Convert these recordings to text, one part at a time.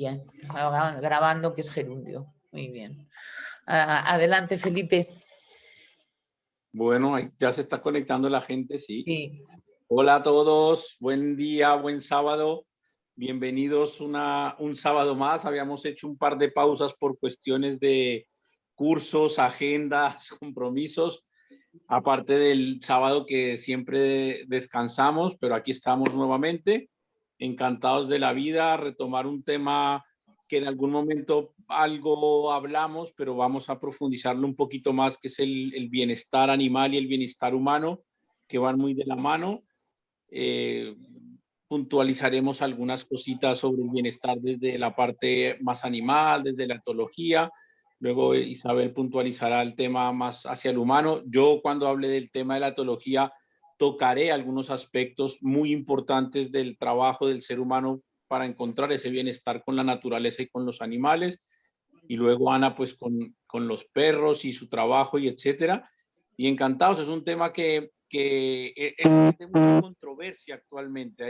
Bien, grabando, que es gerundio. Muy bien. Adelante, Felipe. Bueno, ya se está conectando la gente, sí. Sí. Hola a todos, buen día, buen sábado. Bienvenidos un sábado más. Habíamos hecho un par de pausas por cuestiones de cursos, agendas, compromisos, aparte del sábado que siempre descansamos, pero aquí estamos nuevamente, encantados de la vida, retomar un tema que en algún momento algo hablamos, pero vamos a profundizarlo un poquito más, que es el bienestar animal y el bienestar humano, que van muy de la mano. Eh, Puntualizaremos algunas cositas sobre el bienestar desde la parte más animal, desde la etología. Luego Isabel puntualizará el tema más hacia el humano. Yo cuando hable del tema de la etología tocaré algunos aspectos muy importantes del trabajo del ser humano para encontrar ese bienestar con la naturaleza y con los animales. Y luego Ana pues con los perros y su trabajo y etcétera. Y encantados, es un tema que es de mucha controversia actualmente.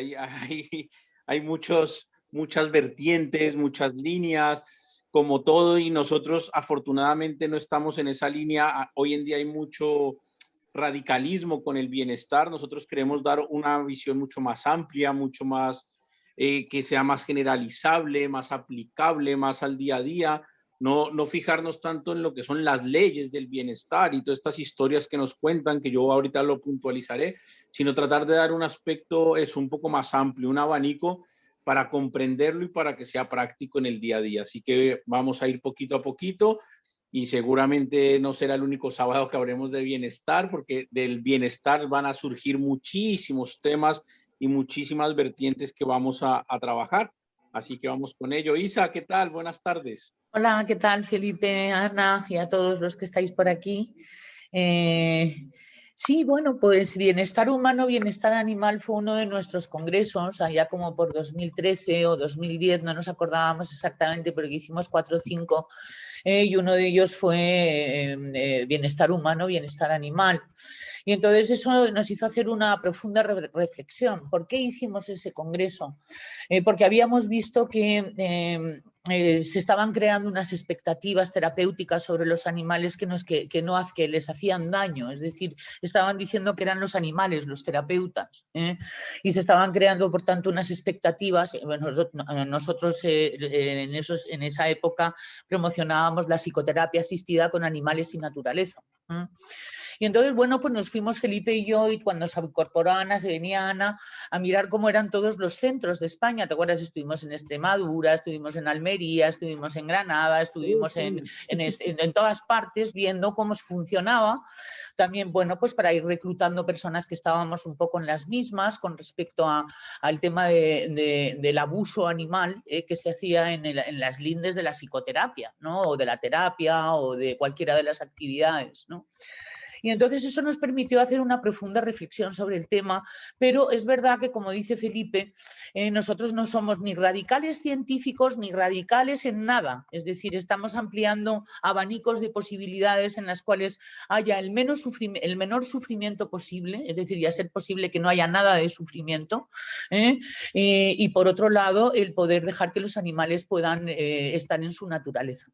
Hay muchas vertientes, muchas líneas, como todo, y nosotros afortunadamente no estamos en esa línea. Hoy en día hay mucho radicalismo con el bienestar. Nosotros queremos dar una visión mucho más amplia, mucho más que sea más generalizable, más aplicable, más al día a día. No fijarnos tanto en lo que son las leyes del bienestar y todas estas historias que nos cuentan, que yo ahorita lo puntualizaré, sino tratar de dar un aspecto un poco más amplio, un abanico para comprenderlo y para que sea práctico en el día a día. Así que vamos a ir poquito a poquito y seguramente no será el único sábado que hablemos de bienestar, porque del bienestar van a surgir muchísimos temas y muchísimas vertientes que vamos a trabajar. Así que vamos con ello. Isa, ¿qué tal? Buenas tardes. Hola, ¿qué tal, Felipe, Ana y a todos los que estáis por aquí? Sí, bueno, pues bienestar humano, bienestar animal fue uno de nuestros congresos, allá como por 2013 o 2010, no nos acordábamos exactamente, pero que hicimos 4 o 5, y uno de ellos fue bienestar humano, bienestar animal. Y entonces eso nos hizo hacer una profunda reflexión. ¿Por qué hicimos ese congreso? Porque habíamos visto que se estaban creando unas expectativas terapéuticas sobre los animales que les hacían daño, es decir, estaban diciendo que eran los animales los terapeutas, y se estaban creando, por tanto, unas expectativas. Bueno, nosotros en esa época promocionábamos la psicoterapia asistida con animales y naturaleza. Y entonces, bueno, pues nos fuimos Felipe y yo, y cuando se incorporó Ana, se venía Ana a mirar cómo eran todos los centros de España. ¿Te acuerdas? Estuvimos en Extremadura, estuvimos en Almería, estuvimos en Granada, estuvimos en todas partes viendo cómo funcionaba. También, bueno, pues para ir reclutando personas que estábamos un poco en las mismas con respecto al tema del abuso animal que se hacía en las lindes de la psicoterapia, ¿no? O de la terapia o de cualquiera de las actividades, ¿no? Y entonces eso nos permitió hacer una profunda reflexión sobre el tema, pero es verdad que, como dice Felipe, nosotros no somos ni radicales científicos ni radicales en nada, es decir, estamos ampliando abanicos de posibilidades en las cuales haya el menor sufrimiento posible, es decir, y a ser posible que no haya nada de sufrimiento, y por otro lado, el poder dejar que los animales puedan estar en su naturaleza,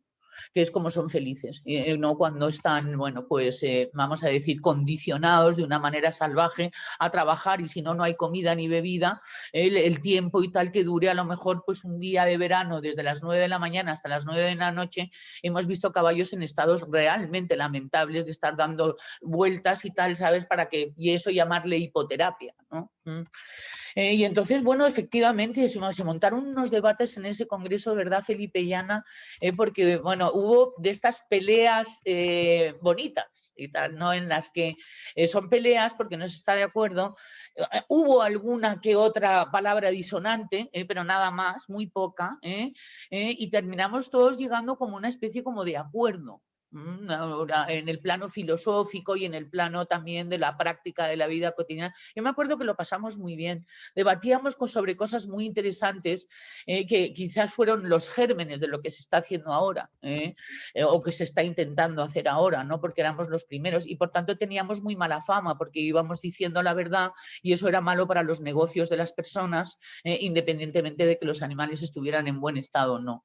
que es como son felices, no cuando están, bueno, pues vamos a decir, condicionados de una manera salvaje a trabajar, y si no, no hay comida ni bebida, el tiempo y tal que dure. A lo mejor pues un día de verano, desde las 9 de la mañana hasta las 9 de la noche, hemos visto caballos en estados realmente lamentables de estar dando vueltas y tal, ¿sabes? Y eso llamarle hipoterapia, ¿no? Y entonces, bueno, efectivamente se montaron unos debates en ese congreso, ¿verdad, Felipe y Ana? Porque, bueno, hubo de estas peleas bonitas y tal, ¿no? En las que son peleas porque no se está de acuerdo. Hubo alguna que otra palabra disonante, pero nada más, muy poca, y terminamos todos llegando como una especie como de acuerdo. Ahora, en el plano filosófico y en el plano también de la práctica de la vida cotidiana. Yo me acuerdo que lo pasamos muy bien, debatíamos sobre cosas muy interesantes que quizás fueron los gérmenes de lo que se está haciendo ahora o que se está intentando hacer ahora, ¿no? Porque éramos los primeros y por tanto teníamos muy mala fama porque íbamos diciendo la verdad y eso era malo para los negocios de las personas independientemente de que los animales estuvieran en buen estado o no.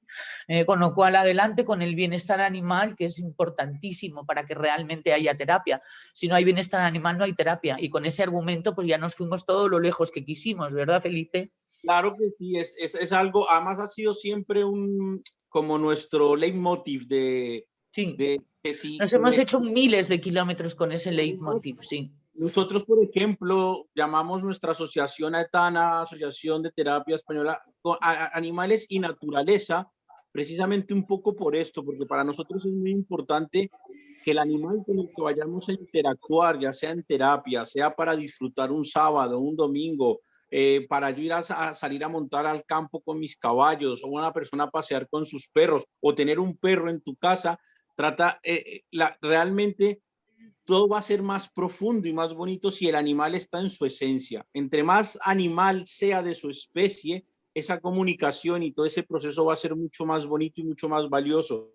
Con lo cual adelante con el bienestar animal, que es importantísimo para que realmente haya terapia. Si no hay bienestar animal no hay terapia y con ese argumento pues ya nos fuimos todo lo lejos que quisimos, ¿verdad, Felipe? Claro que sí, es algo, además ha sido siempre como nuestro leitmotiv Sí, de que si, nos hemos hecho miles de kilómetros con ese leitmotiv, sí. nosotros, por ejemplo, llamamos nuestra asociación AETANA, Asociación de Terapia Española, Animales y Naturaleza, precisamente un poco por esto, porque para nosotros es muy importante que el animal con el que vayamos a interactuar, ya sea en terapia, sea para disfrutar un sábado, un domingo, para yo ir a salir a montar al campo con mis caballos, o una persona a pasear con sus perros, o tener un perro en tu casa, realmente todo va a ser más profundo y más bonito si el animal está en su esencia. Entre más animal sea de su especie, esa comunicación y todo ese proceso va a ser mucho más bonito y mucho más valioso.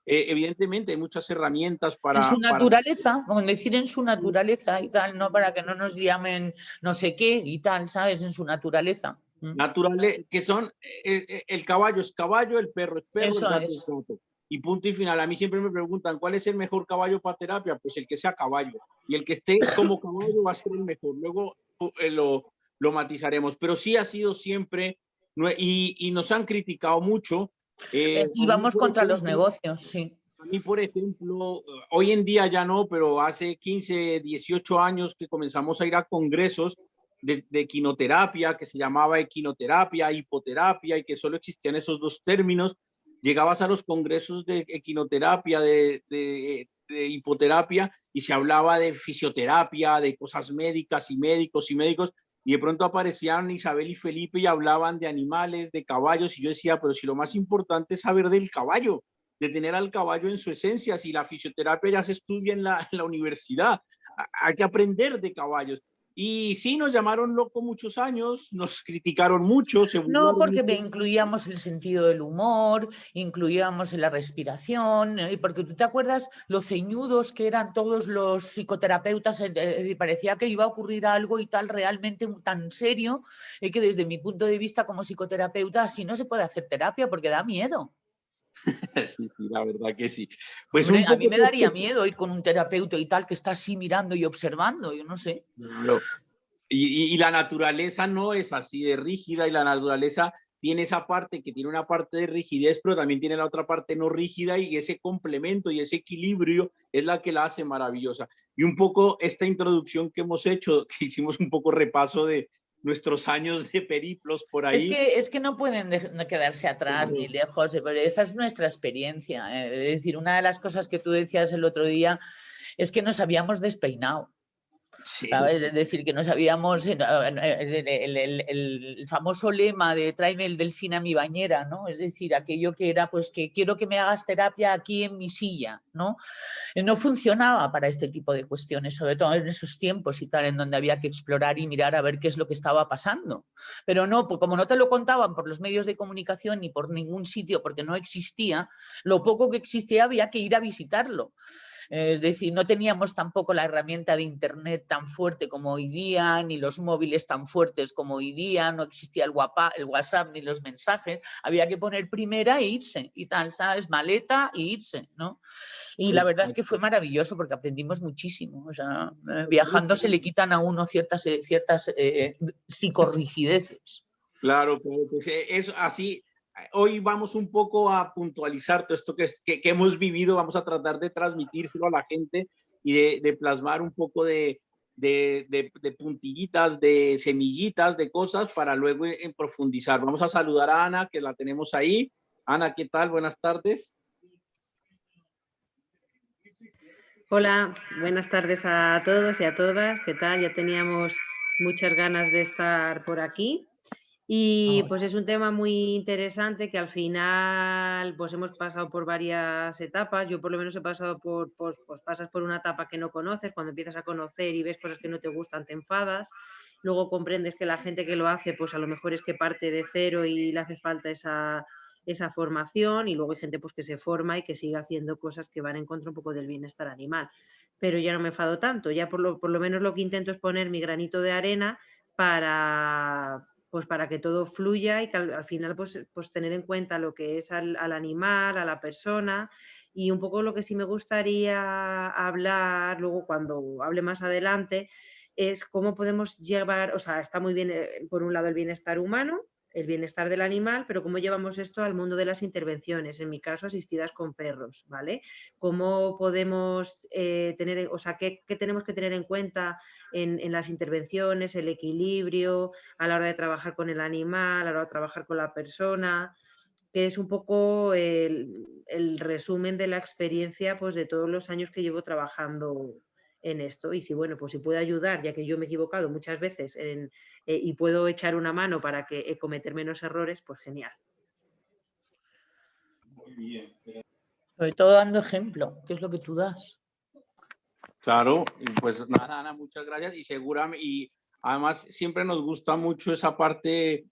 Evidentemente hay muchas herramientas En su para naturaleza, como decir en su naturaleza y tal, no para que no nos llamen no sé qué y tal, ¿sabes? En su naturaleza. naturales, que son, el caballo es caballo, el perro es perro, el Eso gato es es. gato. Y punto y final. A mí siempre me preguntan, ¿cuál es el mejor caballo para terapia? Pues el que sea caballo. Y el que esté como caballo va a ser el mejor. Luego lo matizaremos. Pero sí ha sido siempre, y nos han criticado mucho. Y vamos contra los negocios, sí. A mí, por ejemplo, hoy en día ya no, pero hace 15, 18 años que comenzamos a ir a congresos de equinoterapia, que se llamaba equinoterapia, hipoterapia, y que solo existían esos dos términos. Llegabas a los congresos de equinoterapia, de hipoterapia, y se hablaba de fisioterapia, de cosas médicas y médicos y médicos, y de pronto aparecían Isabel y Felipe y hablaban de animales, de caballos, y yo decía, pero si lo más importante es saber del caballo, de tener al caballo en su esencia, si la fisioterapia ya se estudia en la universidad, hay que aprender de caballos. Y sí, nos llamaron loco muchos años, nos criticaron mucho, se No, burlaron porque mucho. incluíamos el sentido del humor, incluíamos la respiración, porque tú te acuerdas lo ceñudos que eran todos los psicoterapeutas, parecía que iba a ocurrir algo y tal realmente tan serio, que desde mi punto de vista como psicoterapeuta así no se puede hacer terapia porque da miedo. Sí, sí, la verdad que sí. Pues Hombre, un a mí poco me de daría esto. miedo ir con un terapeuta y tal que está así mirando y observando, yo no sé. Claro. Y la naturaleza no es así de rígida, y la naturaleza tiene esa parte que tiene una parte de rigidez, pero también tiene la otra parte no rígida, y ese complemento y ese equilibrio es la que la hace maravillosa. Y un poco esta introducción que hemos hecho, que hicimos un poco repaso de nuestros años de periplos por ahí. Es que no pueden no quedarse atrás ni lejos, pero esa es nuestra experiencia. Es decir, una de las cosas que tú decías el otro día es que nos habíamos despeinado. Sí, ¿Sabes? Es decir, que no sabíamos el famoso lema de tráeme el delfín a mi bañera, ¿no? Es decir, aquello que era, pues que quiero que me hagas terapia aquí en mi silla, ¿no? No funcionaba para este tipo de cuestiones, sobre todo en esos tiempos y tal, en donde había que explorar y mirar a ver qué es lo que estaba pasando. Pero no, pues como no te lo contaban por los medios de comunicación ni por ningún sitio, porque no existía, lo poco que existía había que ir a visitarlo. Es decir, no teníamos tampoco la herramienta de Internet tan fuerte como hoy día, ni los móviles tan fuertes como hoy día, no existía el WhatsApp ni los mensajes, había que poner primera e irse y tal, ¿sabes? Maleta e irse, ¿no? Y la verdad es que fue maravilloso porque aprendimos muchísimo. O sea, viajando se le quitan a uno ciertas psicorrigideces. claro, claro, pues es así. Hoy vamos un poco a puntualizar todo esto que hemos vivido, vamos a tratar de transmitírselo a la gente y de plasmar un poco de puntillitas, de semillitas, de cosas para luego en profundizar. Vamos a saludar a Ana, que la tenemos ahí. Ana, ¿qué tal? Buenas tardes. Hola, buenas tardes a todos y a todas. ¿Qué tal? Ya teníamos muchas ganas de estar por aquí Y pues es un tema muy interesante que al final pues hemos pasado por varias etapas. Yo por lo menos he pasado pues pasas por una etapa que no conoces, cuando empiezas a conocer y ves cosas que no te gustan, te enfadas. Luego comprendes que la gente que lo hace, pues a lo mejor es que parte de cero y le hace falta esa formación, y luego hay gente pues que se forma y que sigue haciendo cosas que van en contra un poco del bienestar animal. Pero ya no me enfado tanto, ya por lo menos lo que intento es poner mi granito de arena para que todo fluya y que al final pues tener en cuenta lo que es al animal, a la persona. Y un poco lo que sí me gustaría hablar luego cuando hable más adelante es cómo podemos llevar, o sea, está muy bien por un lado el bienestar humano, el bienestar del animal, pero cómo llevamos esto al mundo de las intervenciones, en mi caso asistidas con perros, ¿vale? Cómo podemos tener, o sea, qué tenemos que tener en cuenta en las intervenciones, el equilibrio a la hora de trabajar con el animal, a la hora de trabajar con la persona, que es un poco el resumen de la experiencia pues, de todos los años que llevo trabajando en esto. Y si, bueno, pues si puedo ayudar, ya que yo me he equivocado muchas veces y puedo echar una mano para que cometer menos errores, pues genial. Muy bien. Sobre todo dando ejemplo, que es lo que tú das. Claro, pues nada, Ana, muchas gracias y seguramente, y además siempre nos gusta mucho esa parte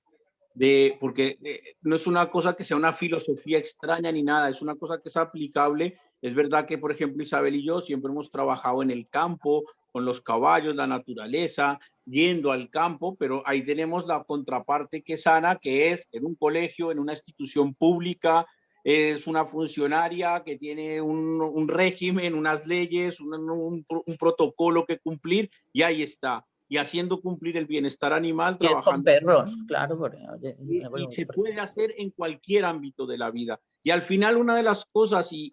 porque no es una cosa que sea una filosofía extraña ni nada, es una cosa que es aplicable. Es verdad que, por ejemplo, Isabel y yo siempre hemos trabajado en el campo, con los caballos, la naturaleza, yendo al campo, pero ahí tenemos la contraparte que es Ana, que es en un colegio, en una institución pública, es una funcionaria que tiene un régimen, unas leyes, un protocolo que cumplir, y ahí está. Y haciendo cumplir el bienestar animal, Y es con trabajando perros, claro. y se puede hacer en cualquier ámbito de la vida. Y al final una de las cosas, y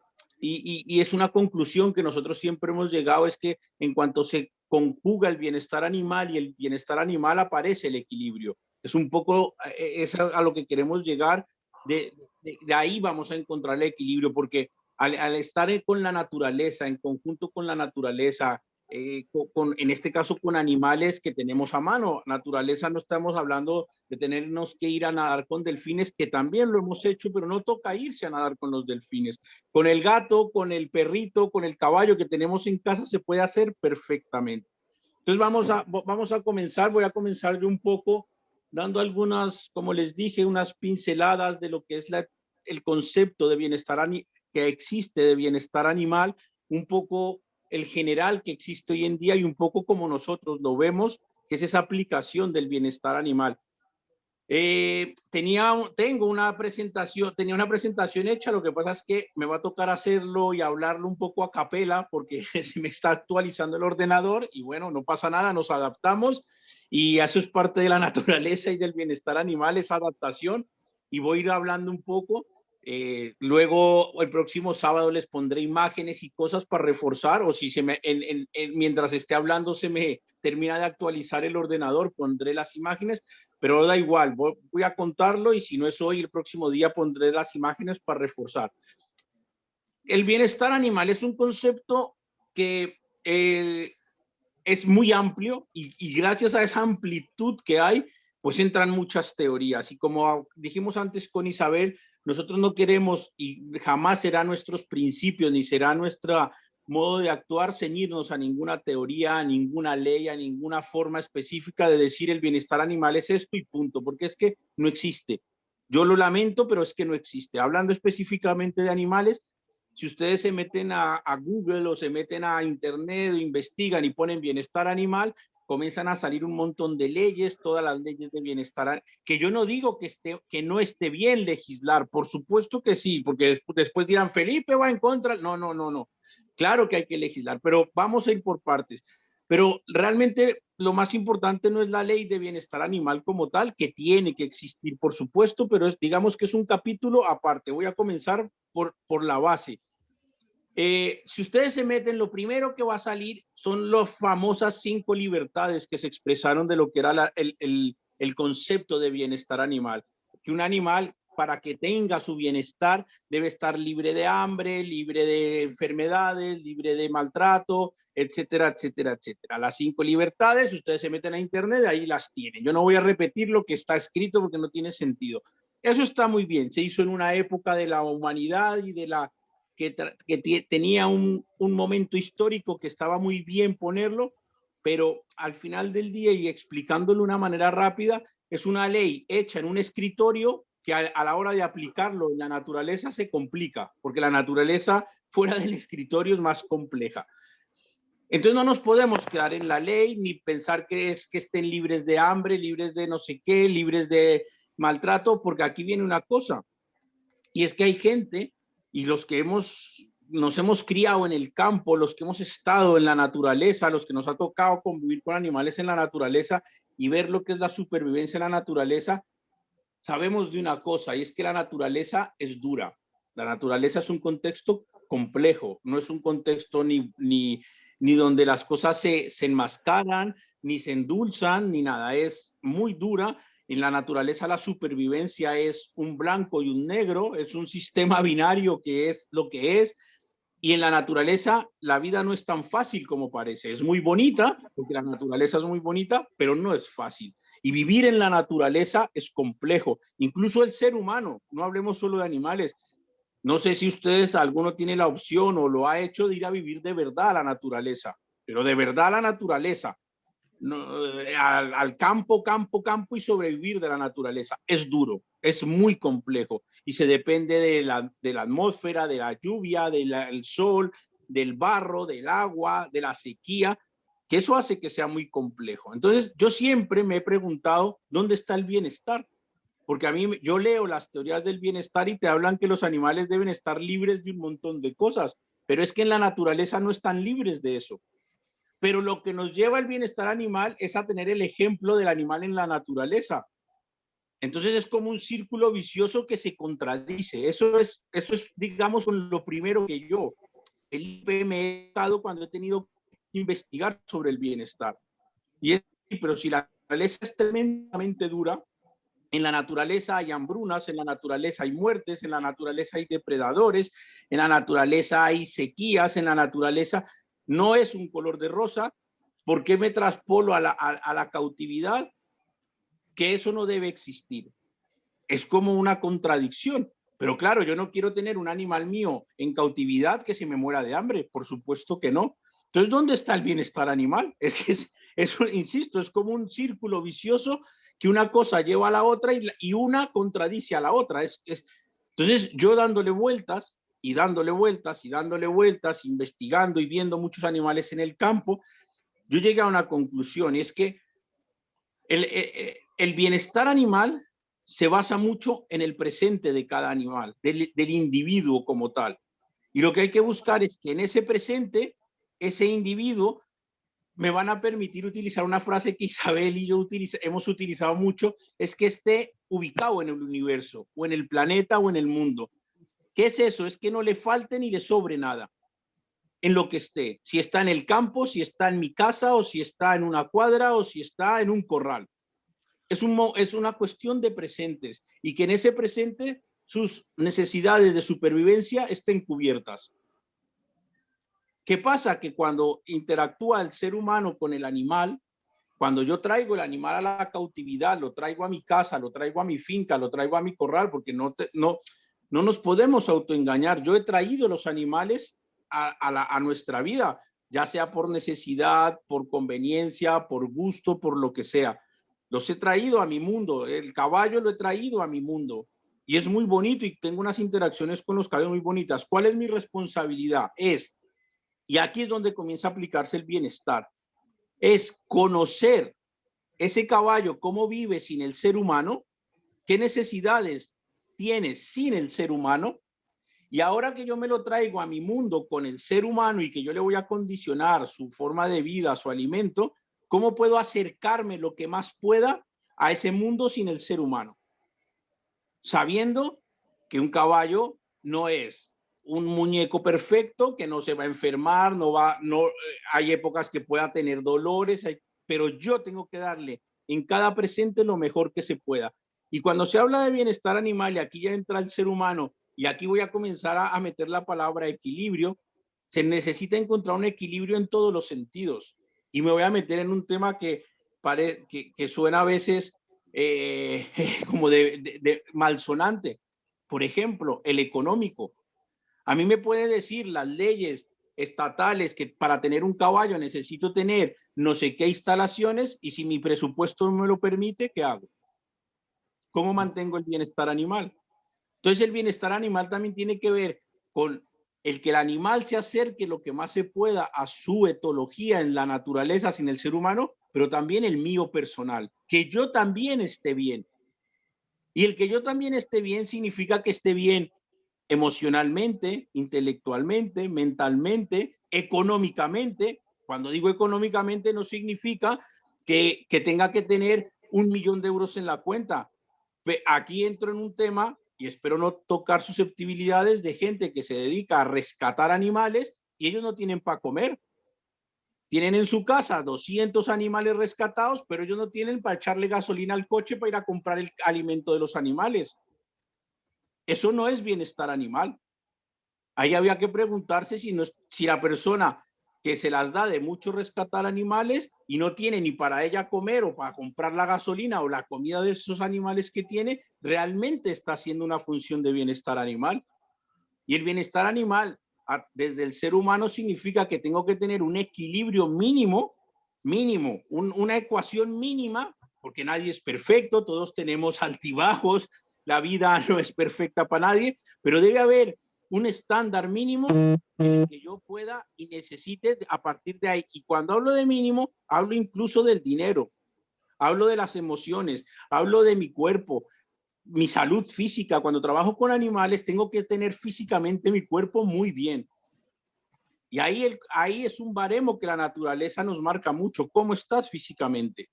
es una conclusión que nosotros siempre hemos llegado, es que en cuanto se conjuga el bienestar animal y el bienestar animal aparece el equilibrio. Es un poco es a lo que queremos llegar, de ahí vamos a encontrar el equilibrio, porque al estar con la naturaleza, en conjunto con la naturaleza, en este caso con animales que tenemos a mano. Naturaleza, no estamos hablando de tenernos que ir a nadar con delfines, que también lo hemos hecho, pero no toca irse a nadar con los delfines. Con el gato, con el perrito, con el caballo que tenemos en casa se puede hacer perfectamente. Entonces vamos a comenzar, voy a comenzar yo un poco dando algunas, como les dije, unas pinceladas de lo que es el concepto de bienestar que existe de bienestar animal, un poco el general que existe hoy en día y un poco como nosotros lo vemos, que es esa aplicación del bienestar animal. Tenía una presentación hecha, lo que pasa es que me va a tocar hacerlo y hablarlo un poco a capela porque se me está actualizando el ordenador y bueno, no pasa nada, nos adaptamos y eso es parte de la naturaleza y del bienestar animal, esa adaptación, y voy a ir hablando un poco. Luego el próximo sábado les pondré imágenes y cosas para reforzar, o si mientras esté hablando se me termina de actualizar el ordenador, pondré las imágenes, pero da igual, voy a contarlo y si no es hoy, el próximo día pondré las imágenes para reforzar. El bienestar animal es un concepto que es muy amplio y gracias a esa amplitud que hay, pues entran muchas teorías. Y como dijimos antes con Isabel, nosotros no queremos y jamás será nuestros principios ni será nuestro modo de actuar ceñirnos a ninguna teoría, a ninguna ley, a ninguna forma específica de decir el bienestar animal es esto y punto, porque es que no existe. Yo lo lamento, pero es que no existe. Hablando específicamente de animales, si ustedes se meten a Google o se meten a Internet o investigan y ponen bienestar animal, comienzan a salir un montón de leyes, todas las leyes de bienestar, que yo no digo que no esté bien legislar, por supuesto que sí, porque después dirán, Felipe va en contra. No, no, no, no. Claro que hay que legislar, pero vamos a ir por partes. Pero realmente lo más importante no es la ley de bienestar animal como tal, que tiene que existir, por supuesto, pero digamos que es un capítulo aparte. Voy a comenzar por la base. Si ustedes se meten, lo primero que va a salir son las famosas 5 libertades que se expresaron de lo que era el concepto de bienestar animal. Que un animal para que tenga su bienestar, debe estar libre de hambre, libre de enfermedades, libre de maltrato, etcétera, etcétera, etcétera. Las 5 libertades, ustedes se meten a internet, ahí las tienen. Yo no voy a repetir lo que está escrito porque no tiene sentido. Eso está muy bien, se hizo en una época de la humanidad y de la que tenía un momento histórico que estaba muy bien ponerlo, pero al final del día, y explicándolo de una manera rápida, es una ley hecha en un escritorio que a la hora de aplicarlo en la naturaleza se complica, porque la naturaleza fuera del escritorio es más compleja. Entonces no nos podemos quedar en la ley ni pensar que es que estén libres de hambre, libres de no sé qué, libres de maltrato, porque aquí viene una cosa, y es que hay gente, y los que nos hemos criado en el campo, los que hemos estado en la naturaleza, los que nos ha tocado convivir con animales en la naturaleza y ver lo que es la supervivencia en la naturaleza, sabemos de una cosa, y es que la naturaleza es dura. La naturaleza es un contexto complejo, no es un contexto ni donde las cosas se enmascaran, ni se endulzan, ni nada. Es muy dura. En la naturaleza la supervivencia es un blanco y un negro, es un sistema binario que es lo que es. Y en la naturaleza la vida no es tan fácil como parece. Es muy bonita, porque la naturaleza es muy bonita, pero no es fácil. Y vivir en la naturaleza es complejo. Incluso el ser humano, no hablemos solo de animales. No sé si ustedes, alguno tiene la opción o lo ha hecho de ir a vivir de verdad a la naturaleza, pero de verdad a la naturaleza, no, al campo, campo, campo y sobrevivir de la naturaleza. Es duro, es muy complejo y se depende de la atmósfera, de la lluvia, del sol, del barro, del agua, de la sequía, que eso hace que sea muy complejo. Entonces, yo siempre me he preguntado, ¿dónde está el bienestar? Porque a mí, yo leo las teorías del bienestar y te hablan que los animales deben estar libres de un montón de cosas, pero es que en la naturaleza no están libres de eso. Pero lo que nos lleva al bienestar animal es a tener el ejemplo del animal en la naturaleza. Entonces es como un círculo vicioso que se contradice. Eso es digamos, lo primero que yo me he dado cuando he tenido que investigar sobre el bienestar. Y es, pero si la naturaleza es tremendamente dura, en la naturaleza hay hambrunas, en la naturaleza hay muertes, en la naturaleza hay depredadores, en la naturaleza hay sequías, en la naturaleza no es un color de rosa. ¿Por qué me traspolo a la cautividad? Que eso no debe existir. Es como una contradicción. Pero claro, yo no quiero tener un animal mío en cautividad que se me muera de hambre. Por supuesto que no. Entonces, ¿dónde está el bienestar animal? Es que eso, insisto, es como un círculo vicioso que una cosa lleva a la otra y una contradice a la otra. Entonces, yo dándole vueltas y dándole vueltas y dándole vueltas, investigando y viendo muchos animales en el campo, yo llegué a una conclusión, y es que el bienestar animal se basa mucho en el presente de cada animal, del individuo como tal. Y lo que hay que buscar es que en ese presente, ese individuo me van a permitir utilizar una frase que Isabel y yo hemos utilizado mucho, es que esté ubicado en el universo, o en el planeta, o en el mundo. ¿Qué es eso? Es que no le falte ni le sobre nada en lo que esté. Si está en el campo, si está en mi casa, o si está en una cuadra, o si está en un corral. Es una cuestión de presentes y que en ese presente sus necesidades de supervivencia estén cubiertas. ¿Qué pasa? Que cuando interactúa el ser humano con el animal, cuando yo traigo el animal a la cautividad, lo traigo a mi casa, lo traigo a mi finca, lo traigo a mi corral, porque no nos podemos autoengañar. Yo he traído los animales a nuestra vida, ya sea por necesidad, por conveniencia, por gusto, por lo que sea. Los he traído a mi mundo, el caballo lo he traído a mi mundo y es muy bonito y tengo unas interacciones con los caballos muy bonitas. ¿Cuál es mi responsabilidad? Y aquí es donde comienza a aplicarse el bienestar, es conocer ese caballo, cómo vive sin el ser humano, qué necesidades tiene sin el ser humano. Y ahora que yo me lo traigo a mi mundo con el ser humano y que yo le voy a condicionar su forma de vida, su alimento, ¿cómo puedo acercarme lo que más pueda a ese mundo sin el ser humano? Sabiendo que un caballo no es un muñeco perfecto, que no se va a enfermar, hay épocas que pueda tener dolores, pero yo tengo que darle en cada presente lo mejor que se pueda. Y cuando se habla de bienestar animal, y aquí ya entra el ser humano, y aquí voy a comenzar a meter la palabra equilibrio, se necesita encontrar un equilibrio en todos los sentidos. Y me voy a meter en un tema que suena a veces como de malsonante. Por ejemplo, el económico. A mí me puede decir las leyes estatales que para tener un caballo necesito tener no sé qué instalaciones, y si mi presupuesto no me lo permite, ¿qué hago? ¿Cómo mantengo el bienestar animal? Entonces el bienestar animal también tiene que ver con el que el animal se acerque lo que más se pueda a su etología en la naturaleza sin el ser humano, pero también el mío personal, que yo también esté bien. Y el que yo también esté bien significa que esté bien emocionalmente, intelectualmente, mentalmente, económicamente. Cuando digo económicamente no significa que tenga que tener 1.000.000 de euros en la cuenta. Aquí entro en un tema, y espero no tocar susceptibilidades, de gente que se dedica a rescatar animales y ellos no tienen para comer. Tienen en su casa 200 animales rescatados, pero ellos no tienen para echarle gasolina al coche para ir a comprar el alimento de los animales. Eso no es bienestar animal. Ahí había que preguntarse si la persona que se las da de mucho rescatar animales y no tiene ni para ella comer o para comprar la gasolina o la comida de esos animales que tiene, realmente está haciendo una función de bienestar animal. Y el bienestar animal desde el ser humano significa que tengo que tener un equilibrio mínimo, una ecuación mínima, porque nadie es perfecto, todos tenemos altibajos, la vida no es perfecta para nadie, pero debe haber un estándar mínimo que yo pueda y necesite a partir de ahí. Y cuando hablo de mínimo, hablo incluso del dinero, hablo de las emociones, hablo de mi cuerpo, mi salud física. Cuando trabajo con animales, tengo que tener físicamente mi cuerpo muy bien. Y ahí es un baremo que la naturaleza nos marca mucho. ¿Cómo estás físicamente?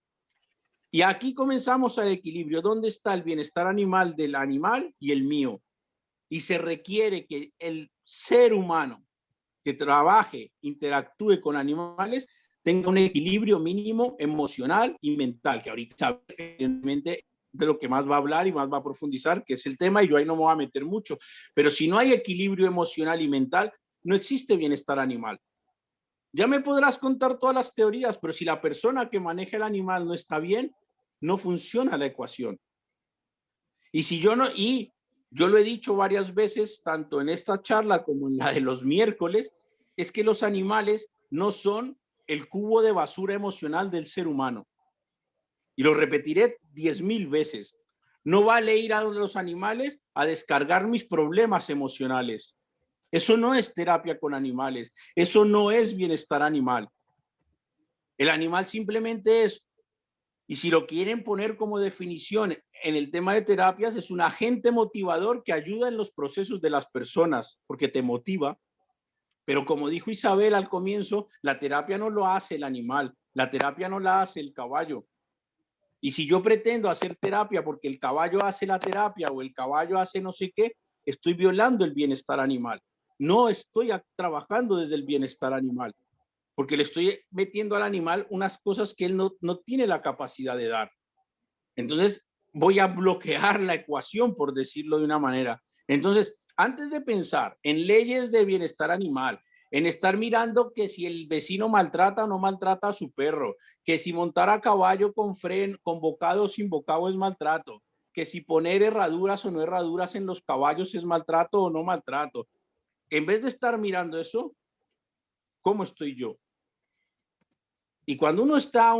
Y aquí comenzamos al equilibrio. ¿Dónde está el bienestar animal del animal y el mío? Y se requiere que el ser humano que trabaje, interactúe con animales, tenga un equilibrio mínimo emocional y mental, que ahorita evidentemente de lo que más va a hablar y más va a profundizar, que es el tema, y yo ahí no me voy a meter mucho. Pero si no hay equilibrio emocional y mental, no existe bienestar animal. Ya me podrás contar todas las teorías, pero si la persona que maneja el animal no está bien, no funciona la ecuación. Y si yo no, y yo lo he dicho varias veces, tanto en esta charla como en la de los miércoles, es que los animales no son el cubo de basura emocional del ser humano. Y lo repetiré 10.000 veces. No vale ir a los animales a descargar mis problemas emocionales. Eso no es terapia con animales. Eso no es bienestar animal. El animal simplemente es, y si lo quieren poner como definición en el tema de terapias, es un agente motivador que ayuda en los procesos de las personas, porque te motiva. Pero como dijo Isabel al comienzo, la terapia no lo hace el animal, la terapia no la hace el caballo. Y si yo pretendo hacer terapia porque el caballo hace la terapia o el caballo hace no sé qué, estoy violando el bienestar animal. No estoy trabajando desde el bienestar animal, porque le estoy metiendo al animal unas cosas que él no tiene la capacidad de dar. Entonces, voy a bloquear la ecuación, por decirlo de una manera. Entonces, antes de pensar en leyes de bienestar animal, en estar mirando que si el vecino maltrata o no maltrata a su perro, que si montar a caballo con bocado o sin bocado es maltrato, que si poner herraduras o no herraduras en los caballos es maltrato o no maltrato. En vez de estar mirando eso, ¿cómo estoy yo? Y cuando uno está,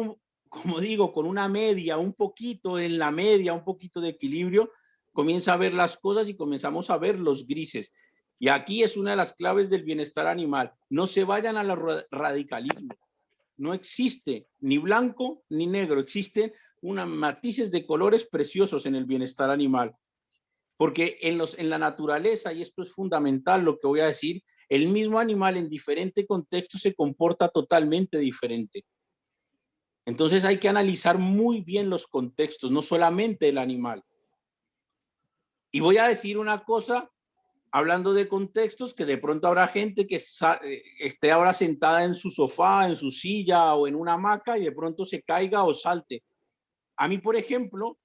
como digo, con una media, un poquito en la media, un poquito de equilibrio, comienza a ver las cosas y comenzamos a ver los grises. Y aquí es una de las claves del bienestar animal. No se vayan a los radicalismos. No existe ni blanco ni negro. Existen unos matices de colores preciosos en el bienestar animal. Porque en la naturaleza, y esto es fundamental lo que voy a decir, el mismo animal en diferente contexto se comporta totalmente diferente. Entonces hay que analizar muy bien los contextos, no solamente el animal. Y voy a decir una cosa, hablando de contextos, que de pronto habrá gente que esté ahora sentada en su sofá, en su silla o en una hamaca y de pronto se caiga o salte. A mí, por ejemplo,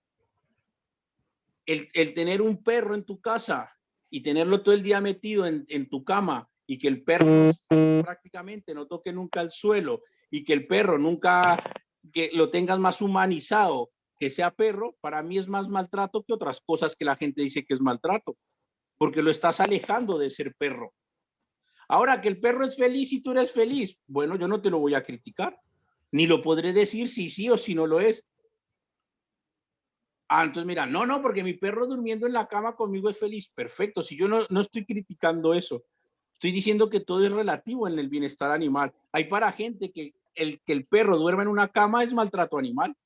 el tener un perro en tu casa y tenerlo todo el día metido en tu cama y que el perro prácticamente no toque nunca el suelo y que el perro nunca, que lo tengas más humanizado, que sea perro, para mí es más maltrato que otras cosas que la gente dice que es maltrato, porque lo estás alejando de ser perro. Ahora que el perro es feliz y tú eres feliz, bueno, yo no te lo voy a criticar, ni lo podré decir si sí o si no lo es. Ah, entonces mira, no, porque mi perro durmiendo en la cama conmigo es feliz. Perfecto, si yo no estoy criticando eso, estoy diciendo que todo es relativo en el bienestar animal. Hay para gente que el perro duerma en una cama es maltrato animal.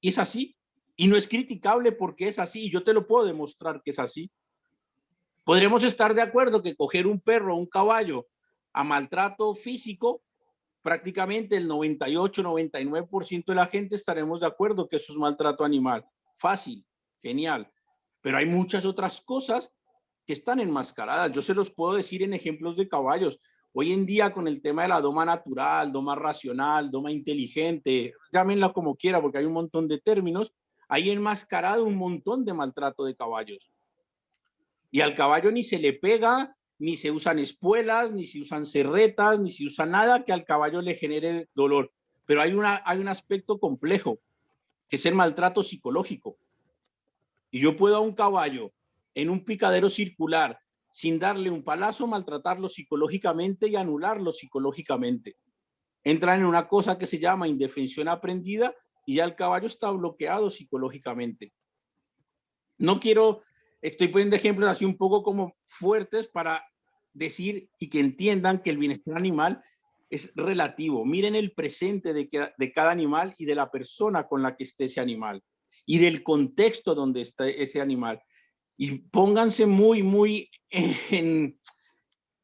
Y es así. Y no es criticable porque es así. Yo te lo puedo demostrar que es así. Podremos estar de acuerdo que coger un perro o un caballo a maltrato físico, prácticamente el 98-99% de la gente estaremos de acuerdo que eso es maltrato animal. Fácil, genial. Pero hay muchas otras cosas que están enmascaradas. Yo se los puedo decir en ejemplos de caballos. Hoy en día con el tema de la doma natural, doma racional, doma inteligente, llámenla como quiera porque hay un montón de términos, hay enmascarado un montón de maltrato de caballos. Y al caballo ni se le pega, ni se usan espuelas, ni se usan serretas, ni se usa nada que al caballo le genere dolor. Pero hay un aspecto complejo, que es el maltrato psicológico. Y yo puedo a un caballo en un picadero circular, sin darle un palazo, maltratarlo psicológicamente y anularlo psicológicamente. Entran en una cosa que se llama indefensión aprendida y ya el caballo está bloqueado psicológicamente. No quiero, estoy poniendo ejemplos así un poco como fuertes para decir y que entiendan que el bienestar animal es relativo. Miren el presente de cada animal y de la persona con la que esté ese animal y del contexto donde está ese animal. Y pónganse muy en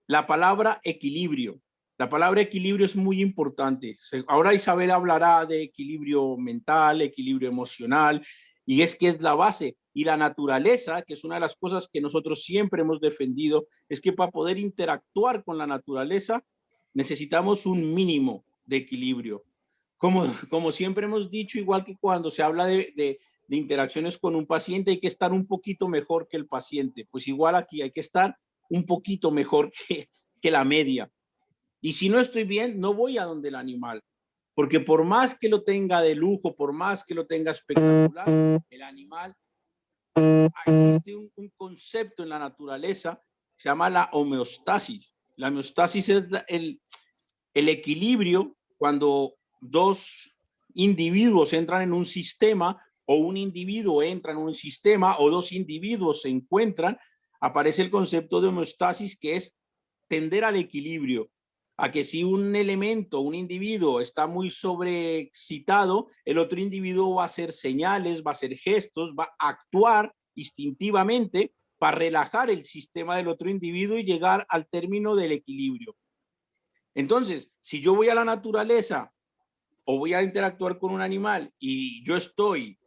la palabra equilibrio. La palabra equilibrio es muy importante. Ahora Isabel hablará de equilibrio mental, equilibrio emocional, y es que es la base. Y la naturaleza, que es una de las cosas que nosotros siempre hemos defendido, es que para poder interactuar con la naturaleza necesitamos un mínimo de equilibrio. Como siempre hemos dicho, igual que cuando se habla de interacciones con un paciente, hay que estar un poquito mejor que el paciente. Pues igual aquí hay que estar un poquito mejor que la media. Y si no estoy bien, no voy a donde el animal. Porque por más que lo tenga de lujo, por más que lo tenga espectacular, el animal, existe un concepto en la naturaleza que se llama la homeostasis. La homeostasis es el equilibrio cuando dos individuos entran en un sistema o un individuo entra en un sistema o dos individuos se encuentran, aparece el concepto de homeostasis, que es tender al equilibrio, a que si un elemento, un individuo está muy sobreexcitado, el otro individuo va a hacer señales, va a hacer gestos, va a actuar instintivamente para relajar el sistema del otro individuo y llegar al término del equilibrio. Entonces, si yo voy a la naturaleza o voy a interactuar con un animal y yo estoy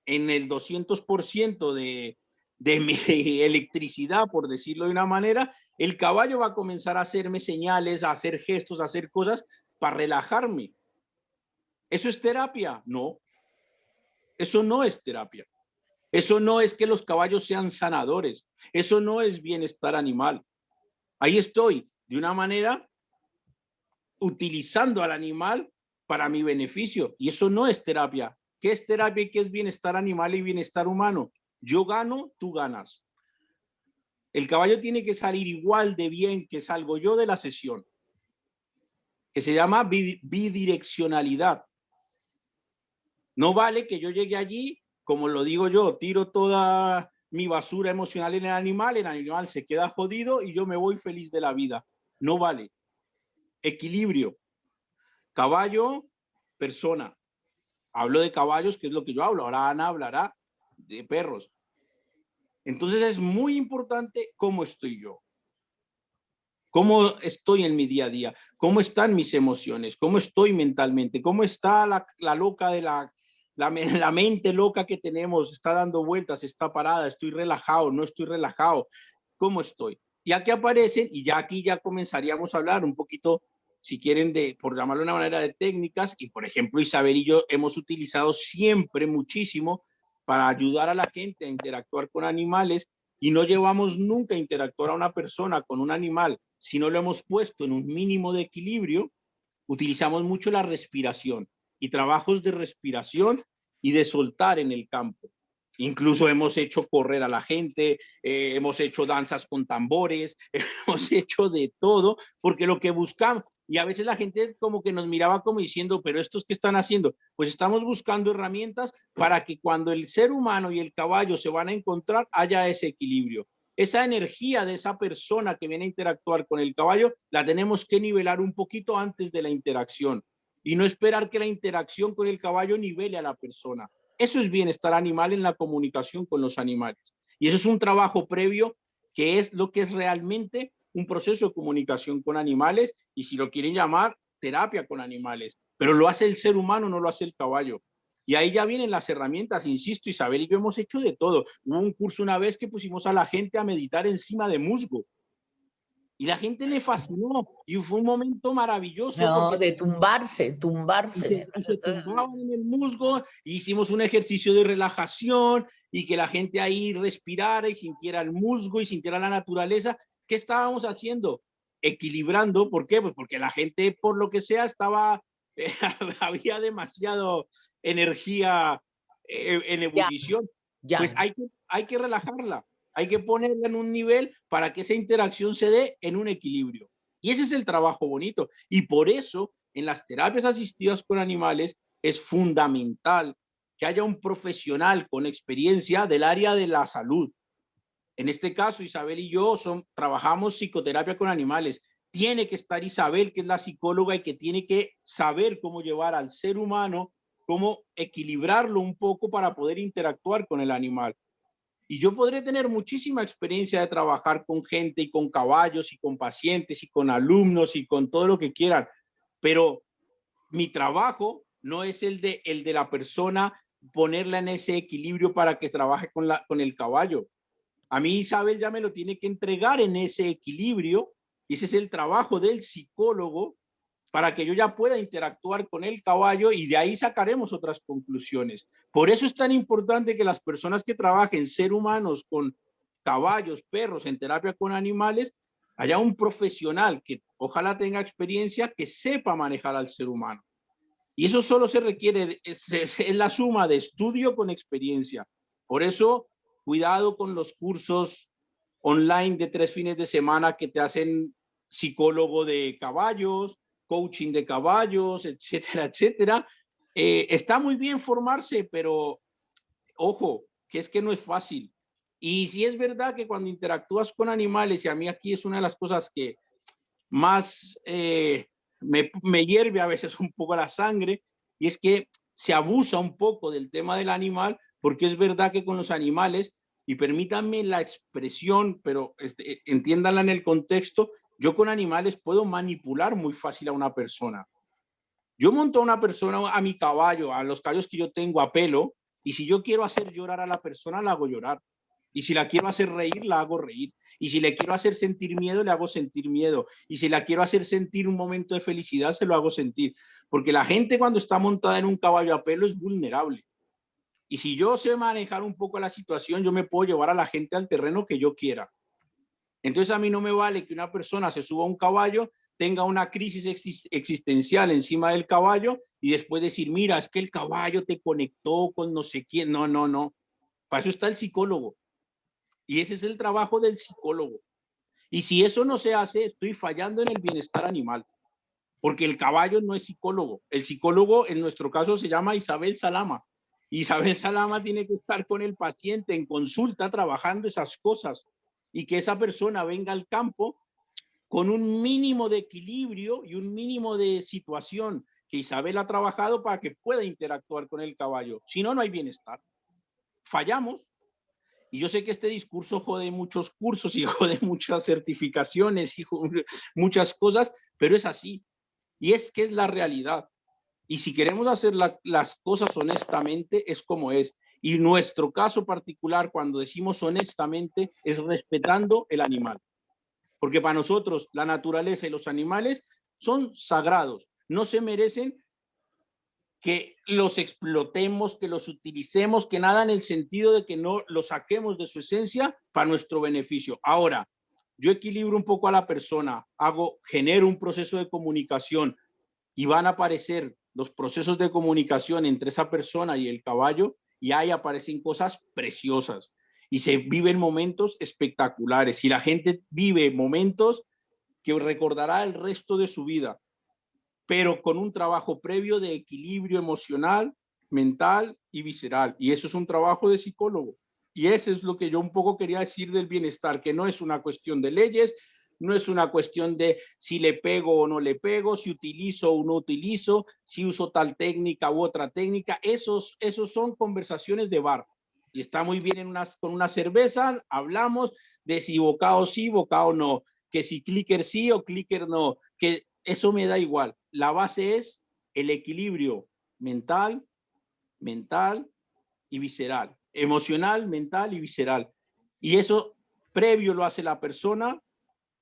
en el 200% de mi electricidad, por decirlo de una manera, el caballo va a comenzar a hacerme señales, a hacer gestos, a hacer cosas para relajarme. ¿Eso es terapia? No, eso no es terapia. Eso no es que los caballos sean sanadores. Eso no es bienestar animal. Ahí estoy, de una manera, utilizando al animal para mi beneficio. Y eso no es terapia. ¿Qué es terapia y qué es bienestar animal y bienestar humano? Yo gano, tú ganas. El caballo tiene que salir igual de bien que salgo yo de la sesión, que se llama bidireccionalidad. No vale que yo llegue allí, como lo digo yo, tiro toda mi basura emocional en el animal se queda jodido y yo me voy feliz de la vida. No vale. Equilibrio. Caballo, persona. Hablo de caballos, que es lo que yo hablo. Ahora Ana hablará de perros. Entonces es muy importante cómo estoy yo. ¿Cómo estoy en mi día a día? ¿Cómo están mis emociones? ¿Cómo estoy mentalmente? ¿Cómo está la loca de la mente loca que tenemos? ¿Está dando vueltas? ¿Está parada? ¿Estoy relajado? ¿No estoy relajado? ¿Cómo estoy? Y aquí aparecen, y ya aquí ya comenzaríamos a hablar un poquito, si quieren, por llamarlo de una manera, de técnicas. Y por ejemplo, Isabel y yo hemos utilizado siempre muchísimo para ayudar a la gente a interactuar con animales y no llevamos nunca a interactuar a una persona con un animal si no lo hemos puesto en un mínimo de equilibrio, utilizamos mucho la respiración y trabajos de respiración y de soltar en el campo. Incluso hemos hecho correr a la gente, hemos hecho danzas con tambores, hemos hecho de todo, porque lo que buscamos, y a veces la gente como que nos miraba como diciendo, pero ¿estos qué están haciendo? Pues estamos buscando herramientas para que cuando el ser humano y el caballo se van a encontrar, haya ese equilibrio. Esa energía de esa persona que viene a interactuar con el caballo, la tenemos que nivelar un poquito antes de la interacción y no esperar que la interacción con el caballo nivele a la persona. Eso es bienestar animal en la comunicación con los animales. Y eso es un trabajo previo que es lo que es realmente un proceso de comunicación con animales y si lo quieren llamar, terapia con animales. Pero lo hace el ser humano, no lo hace el caballo. Y ahí ya vienen las herramientas, insisto, Isabel y yo hemos hecho de todo. Hubo un curso una vez que pusimos a la gente a meditar encima de musgo. Y la gente le fascinó y fue un momento maravilloso. No, porque de tumbarse. se tumbaban en el musgo, hicimos un ejercicio de relajación y que la gente ahí respirara y sintiera el musgo y sintiera la naturaleza. ¿Qué estábamos haciendo? Equilibrando. ¿Por qué? Pues porque la gente, por lo que sea, estaba, había demasiado energía en ebullición. Ya. Pues hay que relajarla, hay que ponerla en un nivel para que esa interacción se dé en un equilibrio. Y ese es el trabajo bonito. Y por eso en las terapias asistidas con animales es fundamental que haya un profesional con experiencia del área de la salud. En este caso, Isabel y yo trabajamos psicoterapia con animales. Tiene que estar Isabel, que es la psicóloga y que tiene que saber cómo llevar al ser humano, cómo equilibrarlo un poco para poder interactuar con el animal. Y yo podré tener muchísima experiencia de trabajar con gente y con caballos y con pacientes y con alumnos y con todo lo que quieran, pero mi trabajo no es el de la persona ponerla en ese equilibrio para que trabaje con el caballo. A mí Isabel ya me lo tiene que entregar en ese equilibrio y ese es el trabajo del psicólogo para que yo ya pueda interactuar con el caballo y de ahí sacaremos otras conclusiones. Por eso es tan importante que las personas que trabajen ser humanos con caballos, perros, en terapia con animales, haya un profesional que ojalá tenga experiencia, que sepa manejar al ser humano. Y eso solo se requiere, es la suma de estudio con experiencia. Por eso, cuidado con los cursos online de 3 fines de semana que te hacen psicólogo de caballos, coaching de caballos, etcétera, etcétera. Está muy bien formarse, pero ojo, que es que no es fácil. Y sí es verdad que cuando interactúas con animales, y a mí aquí es una de las cosas que más me hierve a veces un poco la sangre, y es que se abusa un poco del tema del animal, porque es verdad que con los animales, y permítanme la expresión, pero entiéndanla en el contexto, yo con animales puedo manipular muy fácil a una persona. Yo monto a una persona a mi caballo, a los caballos que yo tengo a pelo, y si yo quiero hacer llorar a la persona, la hago llorar. Y si la quiero hacer reír, la hago reír. Y si le quiero hacer sentir miedo, le hago sentir miedo. Y si la quiero hacer sentir un momento de felicidad, se lo hago sentir. Porque la gente cuando está montada en un caballo a pelo es vulnerable. Y si yo sé manejar un poco la situación, yo me puedo llevar a la gente al terreno que yo quiera. Entonces a mí no me vale que una persona se suba a un caballo, tenga una crisis existencial encima del caballo y después decir, mira, es que el caballo te conectó con no sé quién. No, no, no. Para eso está el psicólogo. Y ese es el trabajo del psicólogo. Y si eso no se hace, estoy fallando en el bienestar animal. Porque el caballo no es psicólogo. El psicólogo, en nuestro caso, se llama Isabel Salama. Isabel Salama tiene que estar con el paciente en consulta trabajando esas cosas y que esa persona venga al campo con un mínimo de equilibrio y un mínimo de situación que Isabel ha trabajado para que pueda interactuar con el caballo. Si no, no hay bienestar. Fallamos. Y yo sé que este discurso jode muchos cursos y jode muchas certificaciones y muchas cosas, pero es así. Y es que es la realidad. Y si queremos hacer las cosas honestamente, es como es. Y nuestro caso particular, cuando decimos honestamente, es respetando el animal. Porque para nosotros la naturaleza y los animales son sagrados. No se merecen que los explotemos, que los utilicemos, que nada en el sentido de que no los saquemos de su esencia para nuestro beneficio. Ahora, yo equilibro un poco a la persona, genero un proceso de comunicación y van a aparecer los procesos de comunicación entre esa persona y el caballo y ahí aparecen cosas preciosas y se viven momentos espectaculares y la gente vive momentos que recordará el resto de su vida, pero con un trabajo previo de equilibrio emocional, mental y visceral. Y eso es un trabajo de psicólogo. Y eso es lo que yo un poco quería decir del bienestar, que no es una cuestión de leyes, no es una cuestión de si le pego o no le pego, si utilizo o no utilizo, si uso tal técnica u otra técnica. Esos son conversaciones de bar. Y está muy bien con una cerveza, hablamos de si bocado sí, bocado no, que si clicker sí o clicker no, que eso me da igual. La base es el equilibrio mental y visceral, emocional, mental y visceral. Y eso previo lo hace la persona,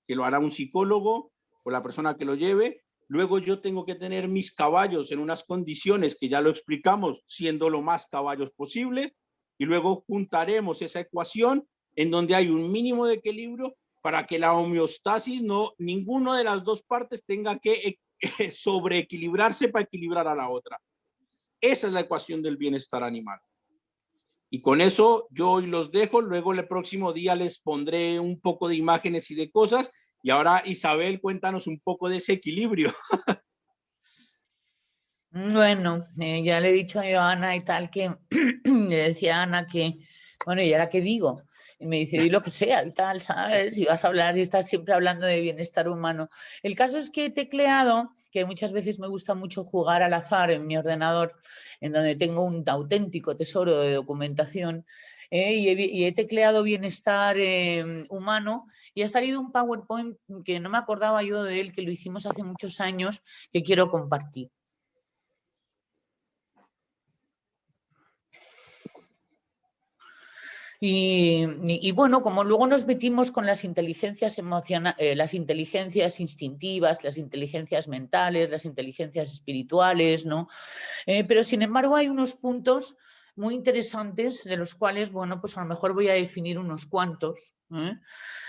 que lo hará un psicólogo o la persona que lo lleve. Luego yo tengo que tener mis caballos en unas condiciones que ya lo explicamos, siendo lo más caballos posible. Y luego juntaremos esa ecuación en donde hay un mínimo de equilibrio para que la homeostasis, ninguna de las dos partes tenga que sobreequilibrarse para equilibrar a la otra. Esa es la ecuación del bienestar animal. Y con eso yo hoy los dejo, luego el próximo día les pondré un poco de imágenes y de cosas. Y ahora, Isabel, cuéntanos un poco de ese equilibrio. Bueno, ya le he dicho yo a Ana y tal que le decía a Ana que, bueno, ¿y ahora qué digo? Y me dice, di lo que sea y tal, ¿sabes? Y vas a hablar y estás siempre hablando de bienestar humano. El caso es que he tecleado, que muchas veces me gusta mucho jugar al azar en mi ordenador, en donde tengo un auténtico tesoro de documentación, y he tecleado bienestar humano y ha salido un PowerPoint que no me acordaba yo de él, que lo hicimos hace muchos años, que quiero compartir. Y bueno, como luego nos metimos con las inteligencias las inteligencias instintivas, las inteligencias mentales, las inteligencias espirituales, ¿no? Pero sin embargo hay unos puntos muy interesantes de los cuales, bueno, pues a lo mejor voy a definir unos cuantos,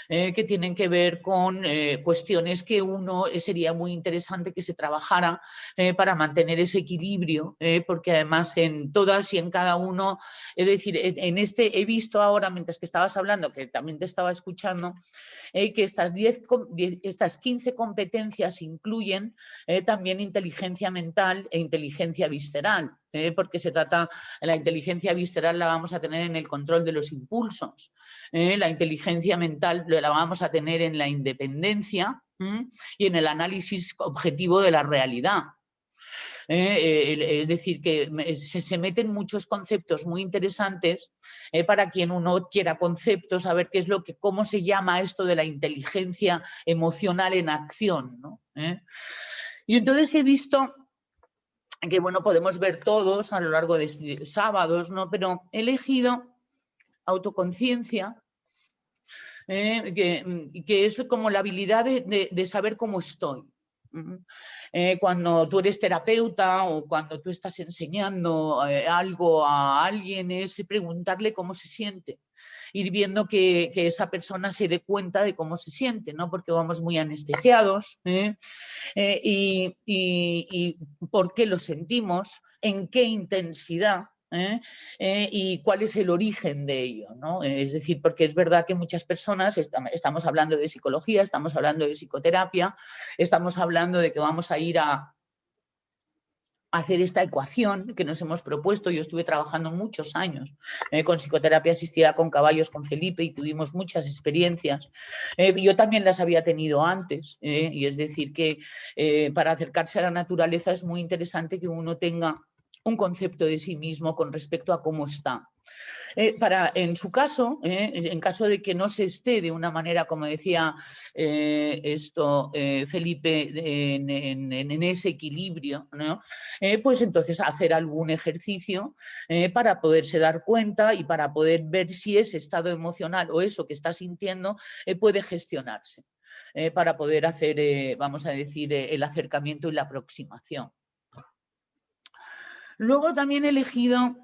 que tienen que ver con cuestiones que sería muy interesante que se trabajara para mantener ese equilibrio, porque además en todas y en cada uno, es decir, en este he visto ahora, mientras que estabas hablando, que también te estaba escuchando, que estas 15 competencias incluyen también inteligencia mental e inteligencia visceral, porque la inteligencia visceral la vamos a tener en el control de los impulsos, la inteligencia mental la vamos a tener en la independencia y en el análisis objetivo de la realidad. Es decir, que se meten muchos conceptos muy interesantes para quien uno quiera conceptos, saber cómo se llama esto de la inteligencia emocional en acción, ¿no? Y entonces he visto que, bueno, podemos ver todos a lo largo de sábados, ¿no? Pero he elegido autoconciencia, que es como la habilidad de saber cómo estoy. Cuando tú eres terapeuta o cuando tú estás enseñando algo a alguien, es preguntarle cómo se siente, ir viendo que esa persona se dé cuenta de cómo se siente, ¿no? Porque vamos muy anestesiados, y por qué lo sentimos, en qué intensidad. Y cuál es el origen de ello, ¿no? Es decir, porque es verdad que muchas personas, estamos hablando de psicología, estamos hablando de psicoterapia, estamos hablando de que vamos a ir a hacer esta ecuación que nos hemos propuesto. Yo estuve trabajando muchos años con psicoterapia asistida con caballos con Felipe y tuvimos muchas experiencias. Yo también las había tenido antes, y es decir que para acercarse a la naturaleza es muy interesante que uno tenga un concepto de sí mismo con respecto a cómo está. En su caso, en caso de que no se esté de una manera, como decía Felipe, en ese equilibrio, ¿no? Pues entonces hacer algún ejercicio para poderse dar cuenta y para poder ver si ese estado emocional o eso que está sintiendo puede gestionarse, para poder hacer, vamos a decir, el acercamiento y la aproximación. Luego también he elegido...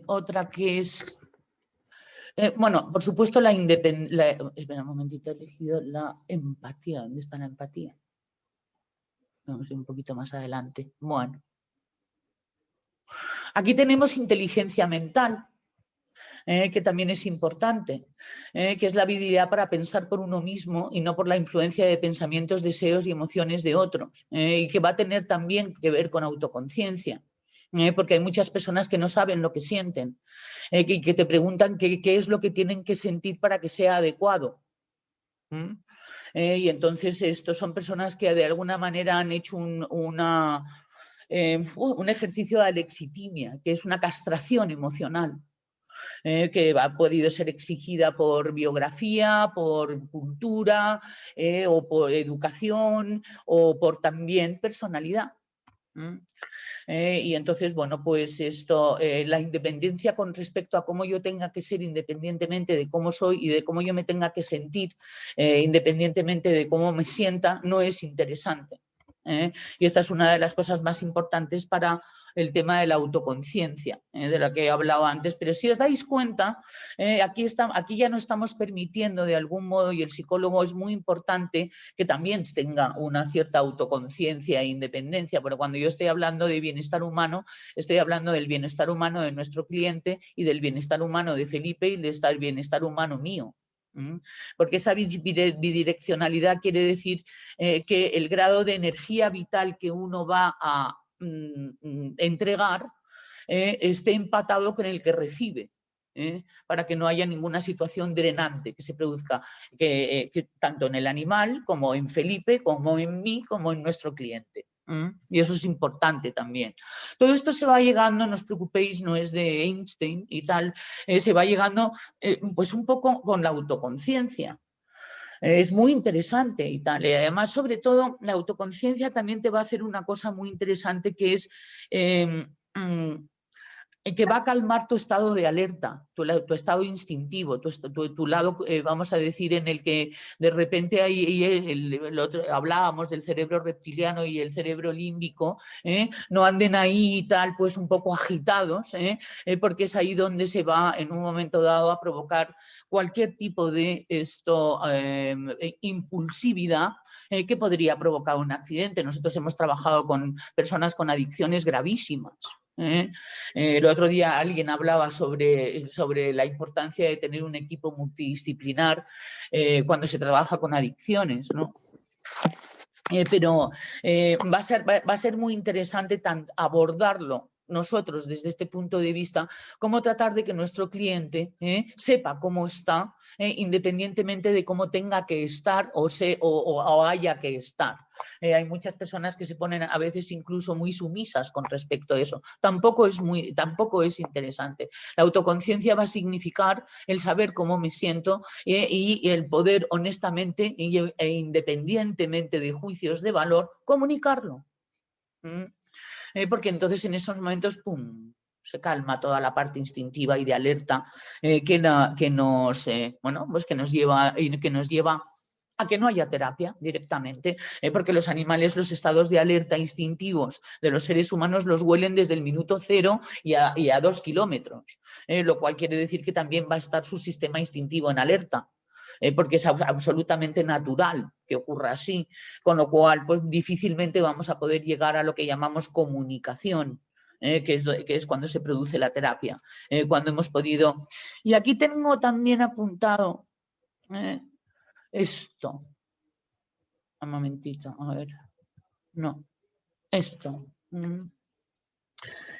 otra que es... bueno, por supuesto la independencia... Espera un momentito, he elegido la empatía. ¿Dónde está la empatía? Vamos a ir un poquito más adelante. Bueno. Aquí tenemos inteligencia mental, que también es importante, que es la habilidad para pensar por uno mismo y no por la influencia de pensamientos, deseos y emociones de otros, y que va a tener también que ver con autoconciencia, porque hay muchas personas que no saben lo que sienten, que te preguntan qué es lo que tienen que sentir para que sea adecuado. Y entonces estos son personas que de alguna manera han hecho un ejercicio de alexitimia, que es una castración emocional, que ha podido ser exigida por biografía, por cultura, o por educación, o por también personalidad. Y entonces, bueno, pues esto, la independencia con respecto a cómo yo tenga que ser independientemente de cómo soy y de cómo yo me tenga que sentir, independientemente de cómo me sienta, no es interesante. Y esta es una de las cosas más importantes para el tema de la autoconciencia, de la que he hablado antes. Pero si os dais cuenta, aquí ya no estamos permitiendo de algún modo, y el psicólogo es muy importante que también tenga una cierta autoconciencia e independencia, pero cuando yo estoy hablando de bienestar humano, estoy hablando del bienestar humano de nuestro cliente y del bienestar humano de Felipe y del bienestar humano mío. Porque esa bidireccionalidad quiere decir que el grado de energía vital que uno va a entregar esté empatado con el que recibe, para que no haya ninguna situación drenante que se produzca, que tanto en el animal como en Felipe, como en mí, como en nuestro cliente. Y eso es importante también. Todo esto se va llegando, no os preocupéis, no es de Einstein y tal, se va llegando pues un poco con la autoconciencia. Es muy interesante y tal. Y además, sobre todo, la autoconciencia también te va a hacer una cosa muy interesante, que es que va a calmar tu estado de alerta, tu estado instintivo, tu lado, vamos a decir, en el que de repente hablábamos del cerebro reptiliano y el cerebro límbico, no anden ahí y tal, pues un poco agitados, porque es ahí donde se va en un momento dado a provocar cualquier tipo de impulsividad, que podría provocar un accidente. Nosotros hemos trabajado con personas con adicciones gravísimas. El otro día alguien hablaba sobre la importancia de tener un equipo multidisciplinar cuando se trabaja con adicciones, ¿no? Pero va a ser muy interesante abordarlo nosotros desde este punto de vista, cómo tratar de que nuestro cliente sepa cómo está, independientemente de cómo tenga que estar o haya que estar. Hay muchas personas que se ponen a veces incluso muy sumisas con respecto a eso. Tampoco es interesante. La autoconciencia va a significar el saber cómo me siento y el poder honestamente e independientemente de juicios de valor comunicarlo. Porque entonces en esos momentos, ¡pum!, se calma toda la parte instintiva y de alerta que nos lleva a que no haya terapia directamente, porque los animales, los estados de alerta instintivos de los seres humanos los huelen desde el minuto 0 y a 2 kilómetros, lo cual quiere decir que también va a estar su sistema instintivo en alerta. Porque es absolutamente natural que ocurra así, con lo cual pues difícilmente vamos a poder llegar a lo que llamamos comunicación, que es cuando se produce la terapia, cuando hemos podido... Y aquí tengo también apuntado esto. Un momentito, a ver. No, esto.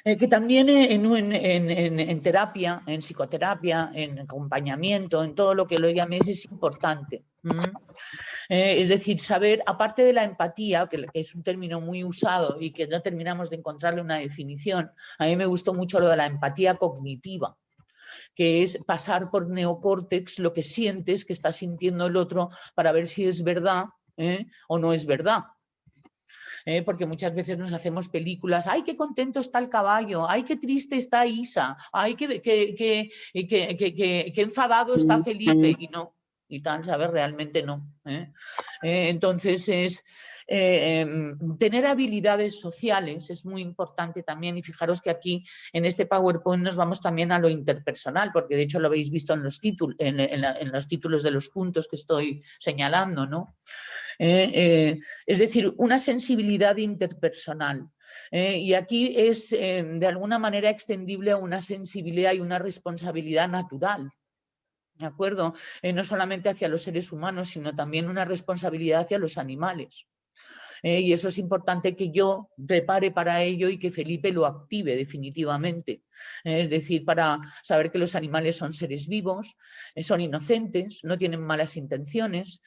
Que también en terapia, en psicoterapia, en acompañamiento, en todo lo que lo llaméis, es importante. Es decir, saber, aparte de la empatía, que es un término muy usado y que no terminamos de encontrarle una definición, a mí me gustó mucho lo de la empatía cognitiva, que es pasar por neocórtex lo que sientes que está sintiendo el otro para ver si es verdad o no es verdad. Porque muchas veces nos hacemos películas, ¡ay, qué contento está el caballo! ¡Ay, qué triste está Isa! ¡Ay, qué enfadado está Felipe! Y no, y tal, ¿sabes? Realmente no. Entonces tener habilidades sociales es muy importante también, y fijaros que aquí en este PowerPoint nos vamos también a lo interpersonal, porque de hecho lo habéis visto en los títulos de los puntos que estoy señalando, ¿no? Es decir, una sensibilidad interpersonal. Y aquí es de alguna manera extendible a una sensibilidad y una responsabilidad natural. ¿De acuerdo? No solamente hacia los seres humanos, sino también una responsabilidad hacia los animales. Y eso es importante que yo prepare para ello y que Felipe lo active definitivamente. Es decir, para saber que los animales son seres vivos, son inocentes, no tienen malas intenciones,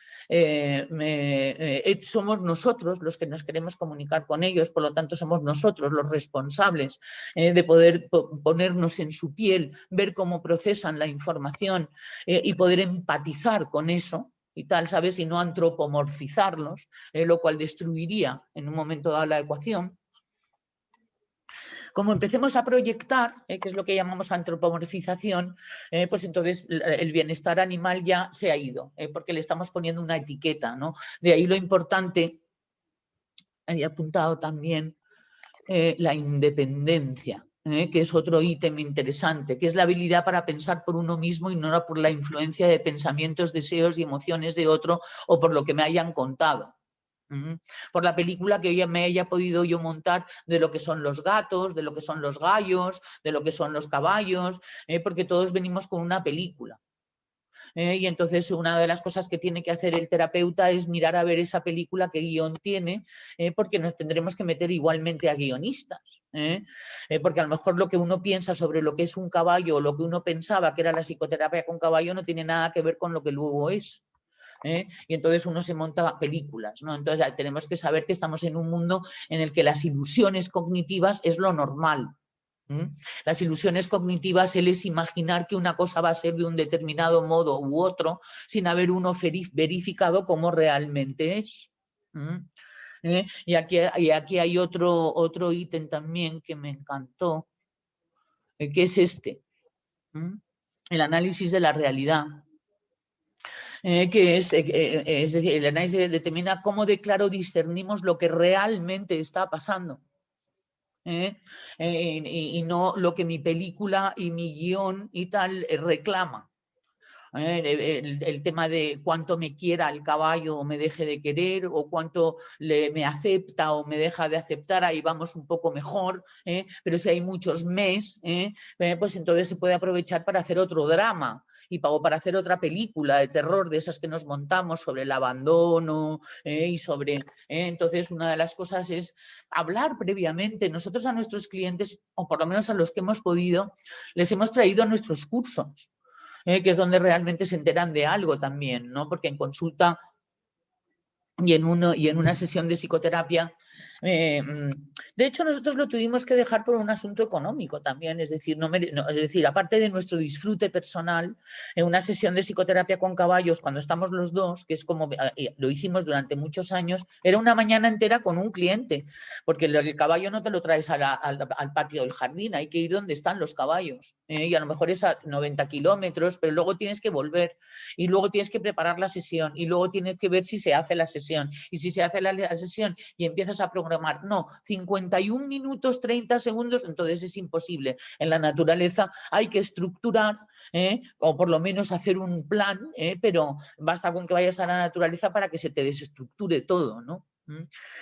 somos nosotros los que nos queremos comunicar con ellos, por lo tanto somos nosotros los responsables de poder ponernos en su piel, ver cómo procesan la información y poder empatizar con eso. Y tal, ¿sabes? Y no antropomorfizarlos, lo cual destruiría en un momento dado la ecuación. Como empecemos a proyectar, que es lo que llamamos antropomorfización, pues entonces el bienestar animal ya se ha ido, porque le estamos poniendo una etiqueta, ¿no? De ahí lo importante, he apuntado también, la independencia. Que es otro ítem interesante, que es la habilidad para pensar por uno mismo y no por la influencia de pensamientos, deseos y emociones de otro o por lo que me hayan contado. Por la película que me haya podido yo montar de lo que son los gatos, de lo que son los gallos, de lo que son los caballos, porque todos venimos con una película. Y entonces una de las cosas que tiene que hacer el terapeuta es mirar a ver esa película qué guión tiene, porque nos tendremos que meter igualmente a guionistas. Porque a lo mejor lo que uno piensa sobre lo que es un caballo o lo que uno pensaba que era la psicoterapia con caballo no tiene nada que ver con lo que luego es. Y entonces uno se monta películas, ¿no? Entonces ya tenemos que saber que estamos en un mundo en el que las ilusiones cognitivas es lo normal. Las ilusiones cognitivas es imaginar que una cosa va a ser de un determinado modo u otro sin haber uno verificado cómo realmente es. Y aquí hay otro ítem también que me encantó, que es este, el análisis de la realidad. Que es decir, el análisis determina cómo de claro discernimos lo que realmente está pasando. Y no lo que mi película y mi guión y tal reclama. El tema de cuánto me quiera el caballo o me deje de querer, o cuánto me acepta o me deja de aceptar, ahí vamos un poco mejor, pero si hay muchos pues entonces se puede aprovechar para hacer otro drama. Y para hacer otra película de terror de esas que nos montamos sobre el abandono y sobre... entonces, una de las cosas es hablar previamente. Nosotros a nuestros clientes, o por lo menos a los que hemos podido, les hemos traído a nuestros cursos, que es donde realmente se enteran de algo también, ¿no? Porque en consulta y en una sesión de psicoterapia, de hecho nosotros lo tuvimos que dejar por un asunto económico también, es decir, es decir, aparte de nuestro disfrute personal, en una sesión de psicoterapia con caballos, cuando estamos los dos, que es como lo hicimos durante muchos años, era una mañana entera con un cliente, porque el caballo no te lo traes al patio del jardín, hay que ir donde están los caballos, y a lo mejor es a 90 kilómetros, pero luego tienes que volver, y luego tienes que preparar la sesión, y luego tienes que ver si se hace la sesión, y si se hace la sesión y empiezas a programar, no, 51 minutos, 30 segundos, entonces es imposible. En la naturaleza hay que estructurar, o por lo menos hacer un plan, pero basta con que vayas a la naturaleza para que se te desestructure todo, ¿no?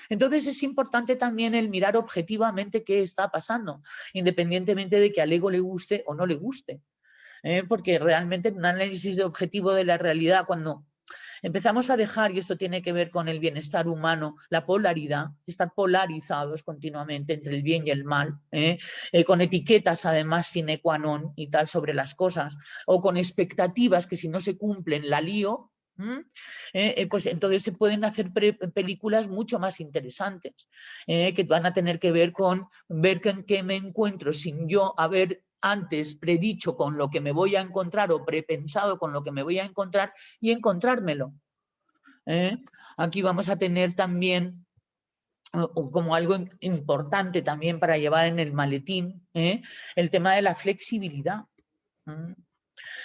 Entonces es importante también el mirar objetivamente qué está pasando, independientemente de que al ego le guste o no le guste. Porque realmente un análisis de objetivo de la realidad, cuando empezamos a dejar, y esto tiene que ver con el bienestar humano, la polaridad, estar polarizados continuamente entre el bien y el mal, con etiquetas además sine qua non y tal sobre las cosas, o con expectativas que si no se cumplen la lío, pues entonces se pueden hacer películas mucho más interesantes, que van a tener que ver con ver en qué me encuentro sin yo haber antes predicho con lo que me voy a encontrar o prepensado con lo que me voy a encontrar y encontrármelo. Aquí vamos a tener también como algo importante también para llevar en el maletín, el tema de la flexibilidad.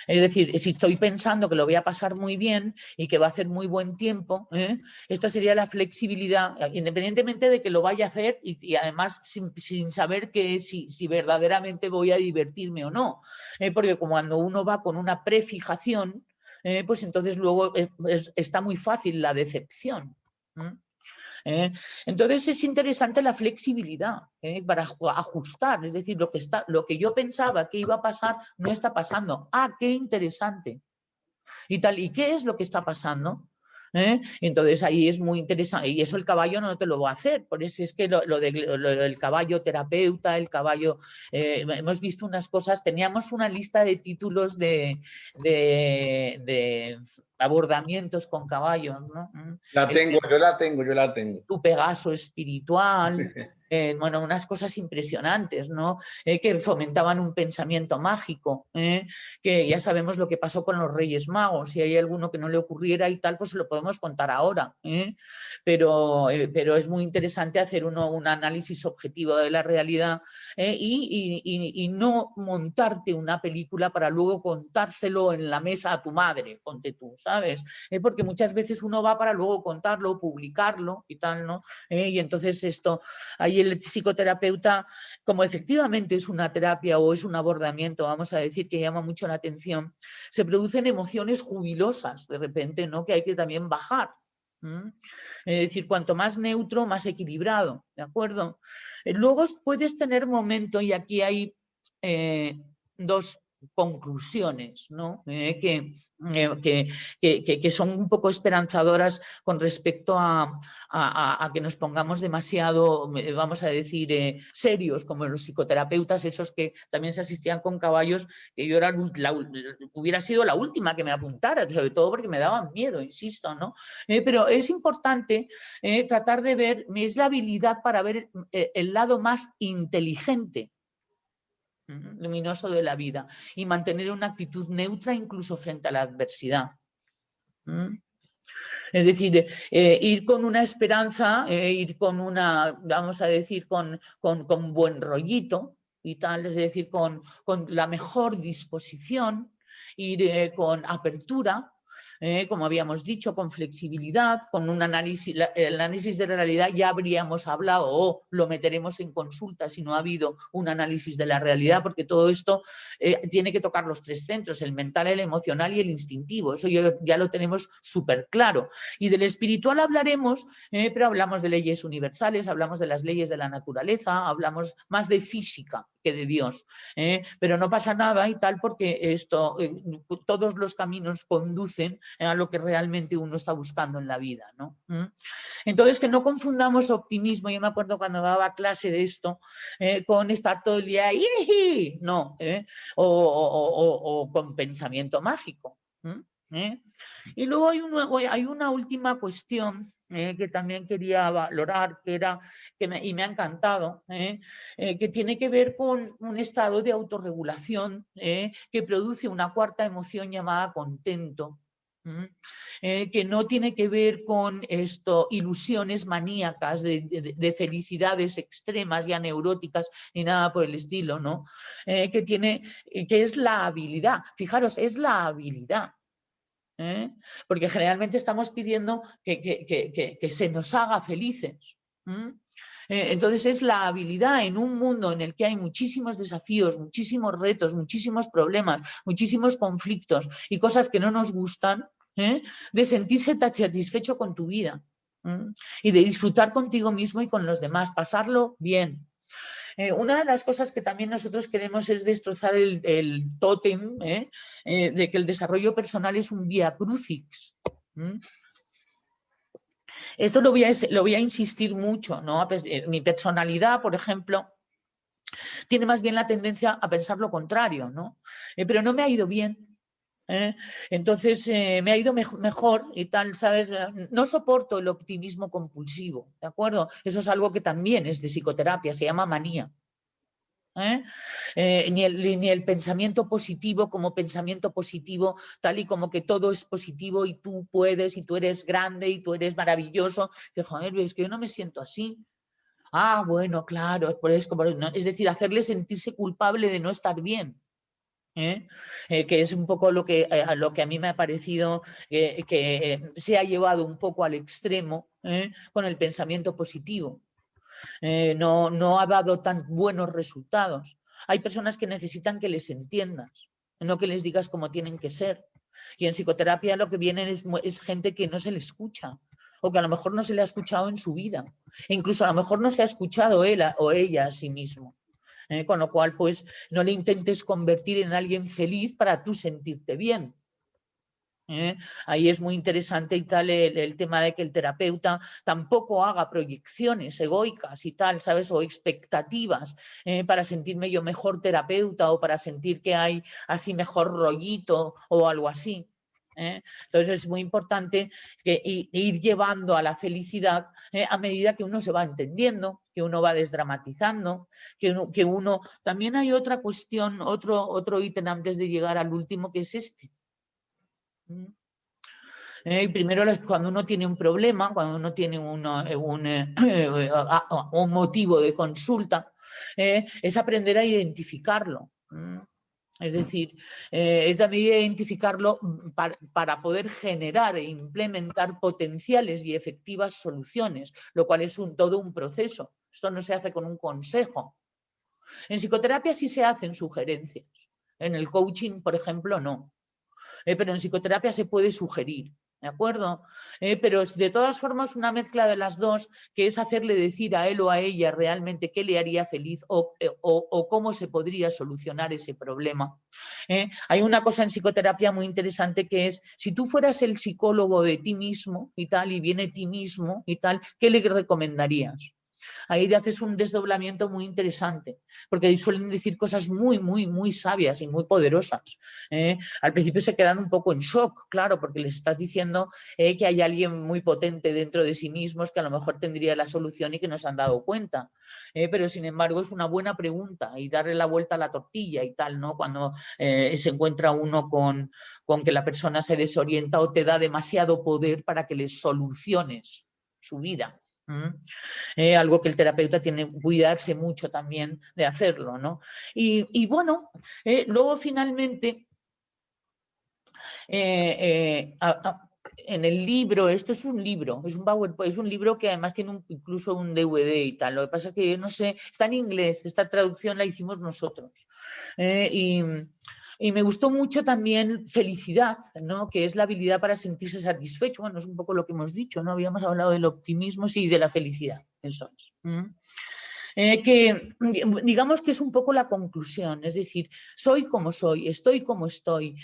Es decir, si estoy pensando que lo voy a pasar muy bien y que va a hacer muy buen tiempo, esta sería la flexibilidad, independientemente de que lo vaya a hacer y además sin saber si verdaderamente voy a divertirme o no. Porque cuando uno va con una prefijación, pues entonces luego está muy fácil la decepción. Entonces es interesante la flexibilidad para ajustar, es decir, lo que yo pensaba que iba a pasar no está pasando. Ah, qué interesante. Y tal, ¿y qué es lo que está pasando? Entonces ahí es muy interesante, y eso el caballo no te lo va a hacer, por eso es que lo del caballo terapeuta, el caballo, hemos visto unas cosas, teníamos una lista de títulos de abordamientos con caballos, ¿no? Yo la tengo. Tu Pegaso espiritual, bueno, unas cosas impresionantes, ¿no? Que fomentaban un pensamiento mágico, que ya sabemos lo que pasó con los Reyes Magos, si hay alguno que no le ocurriera y tal, pues se lo podemos contar ahora, pero es muy interesante hacer un análisis objetivo de la realidad y no montarte una película para luego contárselo en la mesa a tu madre, ponte tú, ¿sabes? Porque muchas veces uno va para luego contarlo, publicarlo y tal, ¿no? Y entonces ahí el psicoterapeuta, como efectivamente es una terapia o es un abordamiento, vamos a decir, que llama mucho la atención, se producen emociones jubilosas de repente, ¿no? Que hay que también bajar. Es decir, cuanto más neutro, más equilibrado, ¿de acuerdo? Luego puedes tener momento, y aquí hay dos conclusiones, ¿no? Que son un poco esperanzadoras con respecto a que nos pongamos demasiado, vamos a decir, serios, como los psicoterapeutas, esos que también se asistían con caballos, que yo hubiera sido la última que me apuntara, sobre todo porque me daban miedo, insisto, ¿no? Pero es importante tratar de ver, es la habilidad para ver el lado más inteligente, luminoso de la vida y mantener una actitud neutra incluso frente a la adversidad. Es decir, ir con una esperanza, ir con una, vamos a decir, con buen rollito y tal, es decir, con la mejor disposición, ir con apertura, como habíamos dicho, con flexibilidad, con un análisis, el análisis de la realidad ya habríamos hablado o lo meteremos en consulta si no ha habido un análisis de la realidad, porque todo esto tiene que tocar los tres centros, el mental, el emocional y el instintivo, eso ya lo tenemos súper claro. Y del espiritual hablaremos, pero hablamos de leyes universales, hablamos de las leyes de la naturaleza, hablamos más de física que de Dios, pero no pasa nada y tal porque todos los caminos conducen a lo que realmente uno está buscando en la vida, ¿no? Entonces, que no confundamos optimismo, yo me acuerdo cuando daba clase de esto, con estar todo el día ahí, no, o con pensamiento mágico. Y luego hay una última cuestión que también quería valorar, y me ha encantado, que tiene que ver con un estado de autorregulación que produce una cuarta emoción llamada contento. Que no tiene que ver con ilusiones maníacas de felicidades extremas ya neuróticas ni nada por el estilo, ¿no? Que es la habilidad, fijaros, es la habilidad. Porque generalmente estamos pidiendo que se nos haga felices. Entonces es la habilidad en un mundo en el que hay muchísimos desafíos, muchísimos retos, muchísimos problemas, muchísimos conflictos y cosas que no nos gustan, de sentirse satisfecho con tu vida y de disfrutar contigo mismo y con los demás, pasarlo bien. Una de las cosas que también nosotros queremos es destrozar el tótem de que el desarrollo personal es un vía crucis. Esto lo voy a insistir mucho, ¿no? Mi personalidad, por ejemplo, tiene más bien la tendencia a pensar lo contrario, ¿no? Pero no me ha ido bien. Entonces me ha ido mejor y tal, ¿sabes? No soporto el optimismo compulsivo, ¿de acuerdo? Eso es algo que también es de psicoterapia, se llama manía. Ni el pensamiento positivo como pensamiento positivo, tal y como que todo es positivo y tú puedes y tú eres grande y tú eres maravilloso. Que, joder, es que yo no me siento así. Ah, bueno, claro, es decir, hacerle sentirse culpable de no estar bien. que es un poco lo que a mí me ha parecido que se ha llevado un poco al extremo con el pensamiento positivo. No ha dado tan buenos resultados. Hay personas que necesitan que les entiendas, no que les digas cómo tienen que ser. Y en psicoterapia lo que vienen es gente que no se le escucha, o que a lo mejor no se le ha escuchado en su vida. E incluso a lo mejor no se ha escuchado él o ella a sí mismo. Con lo cual, pues, no le intentes convertir en alguien feliz para tú sentirte bien. Ahí es muy interesante y tal el tema de que el terapeuta tampoco haga proyecciones egoicas y tal, ¿sabes? O expectativas para sentirme yo mejor terapeuta o para sentir que hay así mejor rollito o algo así. Entonces es muy importante ir llevando a la felicidad a medida que uno se va entendiendo, que uno va desdramatizando, que uno... También hay otra cuestión, otro ítem antes de llegar al último, que es este. Primero, cuando uno tiene un problema, cuando uno tiene un motivo de consulta, es aprender a identificarlo. Es decir, es también identificarlo para poder generar e implementar potenciales y efectivas soluciones, lo cual es todo un proceso. Esto no se hace con un consejo. En psicoterapia sí se hacen sugerencias. En el coaching, por ejemplo, no. Pero en psicoterapia se puede sugerir. ¿De acuerdo? Pero de todas formas una mezcla de las dos, que es hacerle decir a él o a ella realmente qué le haría feliz o cómo se podría solucionar ese problema. Hay una cosa en psicoterapia muy interesante que es, si tú fueras el psicólogo de ti mismo y tal, y viene ti mismo y tal, ¿qué le recomendarías? Ahí te haces un desdoblamiento muy interesante, porque suelen decir cosas muy, muy, muy sabias y muy poderosas. Al principio se quedan un poco en shock, claro, porque les estás diciendo que hay alguien muy potente dentro de sí mismos que a lo mejor tendría la solución y que no se han dado cuenta. Pero sin embargo es una buena pregunta y darle la vuelta a la tortilla y tal, ¿no? Cuando se encuentra uno con que la persona se desorienta o te da demasiado poder para que les soluciones su vida. Algo que el terapeuta tiene que cuidarse mucho también de hacerlo, ¿no? Y bueno, luego finalmente, en el libro, esto es un libro, es un PowerPoint, es un libro que además tiene incluso un DVD y tal. Lo que pasa es que yo no sé, está en inglés, esta traducción la hicimos nosotros. Y me gustó mucho también felicidad, ¿no? Que es la habilidad para sentirse satisfecho. Bueno, es un poco lo que hemos dicho, ¿no? Habíamos hablado del optimismo, sí, y de la felicidad. Eso es. Que digamos que es un poco la conclusión, es decir, soy como soy, estoy como estoy,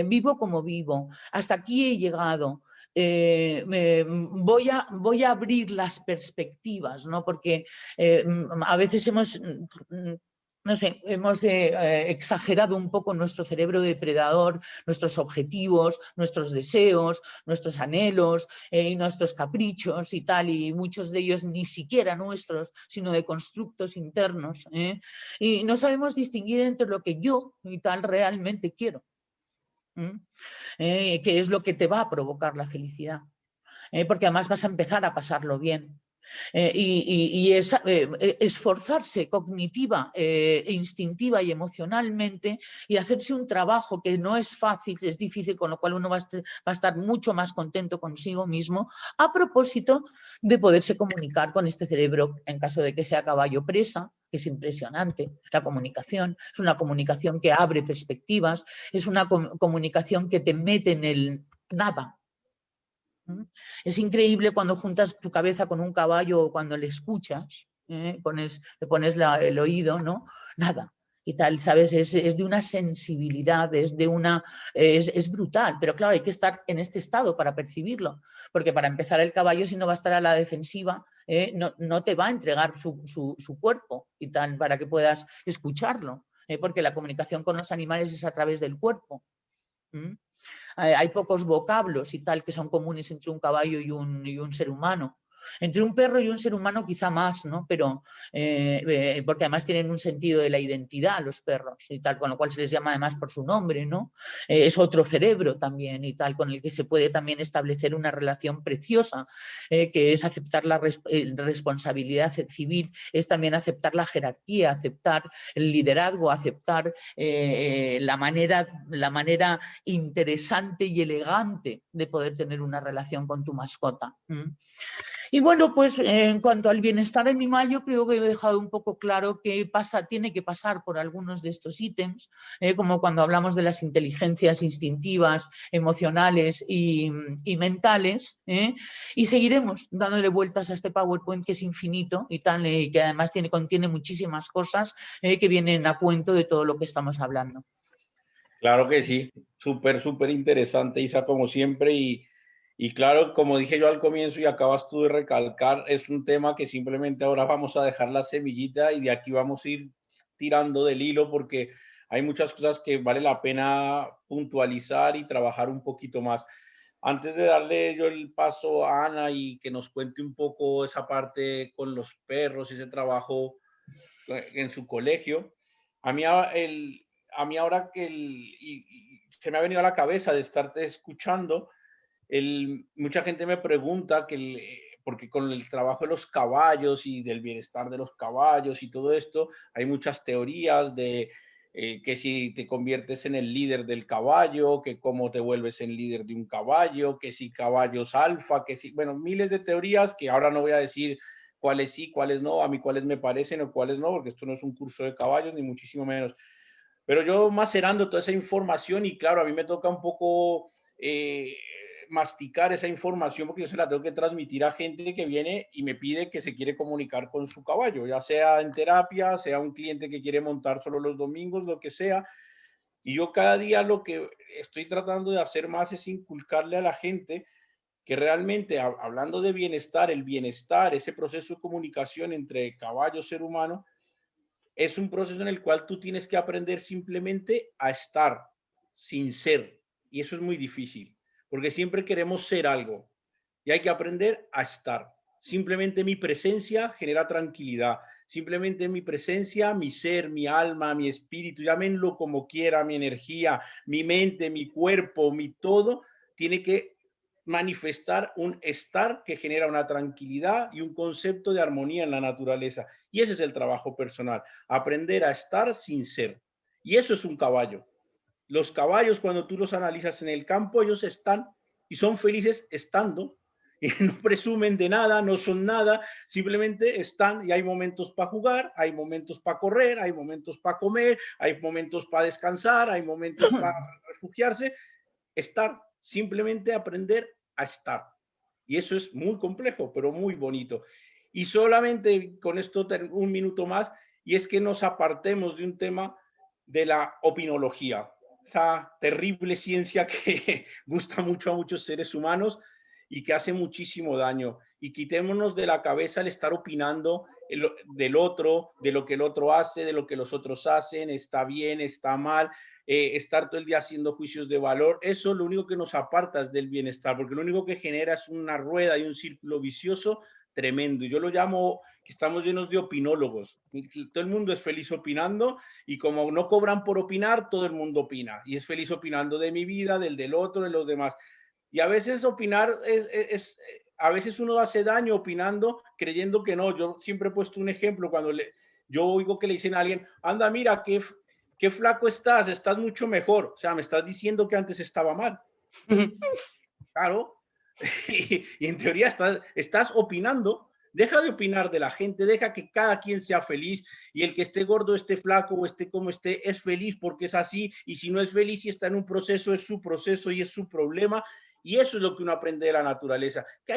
vivo como vivo, hasta aquí he llegado. Voy a abrir las perspectivas, ¿no? Porque a veces no sé, hemos exagerado un poco nuestro cerebro depredador, nuestros objetivos, nuestros deseos, nuestros anhelos y nuestros caprichos y tal, y muchos de ellos ni siquiera nuestros, sino de constructos internos. Y no sabemos distinguir entre lo que yo y tal realmente quiero, que es lo que te va a provocar la felicidad, porque además vas a empezar a pasarlo bien. Y esforzarse cognitiva, instintiva y emocionalmente y hacerse un trabajo que no es fácil, es difícil, con lo cual uno va a estar mucho más contento consigo mismo, a propósito de poderse comunicar con este cerebro en caso de que sea caballo presa, que es impresionante. La comunicación es una comunicación que abre perspectivas, es una comunicación que te mete en el nada. Es increíble cuando juntas tu cabeza con un caballo o cuando le escuchas, le pones el oído, ¿no? Nada. Y tal, ¿sabes? Es de una sensibilidad, es brutal, pero claro, hay que estar en este estado para percibirlo, porque para empezar el caballo, si no va a estar a la defensiva, no te va a entregar su cuerpo y tal, para que puedas escucharlo, porque la comunicación con los animales es a través del cuerpo. Hay pocos vocablos y tal que son comunes entre un caballo y un ser humano. Entre un perro y un ser humano quizá más, ¿no? Pero, porque además tienen un sentido de la identidad los perros y tal, con lo cual se les llama además por su nombre, ¿no? Es otro cerebro también y tal, con el que se puede también establecer una relación preciosa, que es aceptar la responsabilidad civil, es también aceptar la jerarquía, aceptar el liderazgo, aceptar la manera interesante y elegante de poder tener una relación con tu mascota. Y bueno, pues en cuanto al bienestar animal, yo creo que he dejado un poco claro que tiene que pasar por algunos de estos ítems, como cuando hablamos de las inteligencias instintivas, emocionales y mentales, y seguiremos dándole vueltas a este PowerPoint que es infinito y tal, que además contiene muchísimas cosas que vienen a cuento de todo lo que estamos hablando. Claro que sí, súper interesante, Isa, como siempre. Y claro, como dije yo al comienzo y acabas tú de recalcar, es un tema que simplemente ahora vamos a dejar la semillita y de aquí vamos a ir tirando del hilo porque hay muchas cosas que vale la pena puntualizar y trabajar un poquito más. Antes de darle yo el paso a Ana y que nos cuente un poco esa parte con los perros, ese trabajo en su colegio, a mí ahora que se me ha venido a la cabeza de estarte escuchando, mucha gente me pregunta porque con el trabajo de los caballos y del bienestar de los caballos y todo esto, hay muchas teorías de que si te conviertes en el líder del caballo, que cómo te vuelves el líder de un caballo, que si caballos alfa, que si, bueno, miles de teorías que ahora no voy a decir cuáles sí, cuáles no, a mí cuáles me parecen o cuáles no, porque esto no es un curso de caballos, ni muchísimo menos. Pero yo macerando toda esa información y claro, a mí me toca un poco masticar esa información porque yo se la tengo que transmitir a gente que viene y me pide que se quiere comunicar con su caballo, ya sea en terapia, sea un cliente que quiere montar solo los domingos, lo que sea. Y yo cada día lo que estoy tratando de hacer más es inculcarle a la gente que realmente, hablando de bienestar, el bienestar, ese proceso de comunicación entre caballo y ser humano, es un proceso en el cual tú tienes que aprender simplemente a estar sin ser. Y eso es muy difícil, porque siempre queremos ser algo y hay que aprender a estar. Simplemente mi presencia genera tranquilidad. Simplemente mi presencia, mi ser, mi alma, mi espíritu, llámenlo como quiera, mi energía, mi mente, mi cuerpo, mi todo, tiene que manifestar un estar que genera una tranquilidad y un concepto de armonía en la naturaleza. Y ese es el trabajo personal, aprender a estar sin ser. Y eso es un caballo. Los caballos, cuando tú los analizas en el campo, ellos están y son felices estando y no presumen de nada, no son nada, simplemente están y hay momentos para jugar, hay momentos para correr, hay momentos para comer, hay momentos para descansar, hay momentos para refugiarse, estar, simplemente aprender a estar. Y eso es muy complejo, pero muy bonito. Y solamente con esto un minuto más, y es que nos apartemos de un tema de la opinología, esa terrible ciencia que gusta mucho a muchos seres humanos y que hace muchísimo daño. Y quitémonos de la cabeza el estar opinando del otro, de lo que el otro hace, de lo que los otros hacen, está bien, está mal, estar todo el día haciendo juicios de valor. Eso lo único que nos aparta es del bienestar, porque lo único que genera es una rueda y un círculo vicioso tremendo. Yo lo llamo que estamos llenos de opinólogos. Todo el mundo es feliz opinando y como no cobran por opinar, todo el mundo opina y es feliz opinando de mi vida, del otro, de los demás. Y a veces opinar a veces uno hace daño opinando creyendo que no. Yo siempre he puesto un ejemplo cuando yo oigo que le dicen a alguien, anda, mira, qué flaco estás mucho mejor. O sea, me estás diciendo que antes estaba mal. Claro. Y en teoría estás opinando. Deja de opinar de la gente, deja que cada quien sea feliz y el que esté gordo, esté flaco o esté como esté, es feliz porque es así y si no es feliz y está en un proceso, es su proceso y es su problema y eso es lo que uno aprende de la naturaleza. Que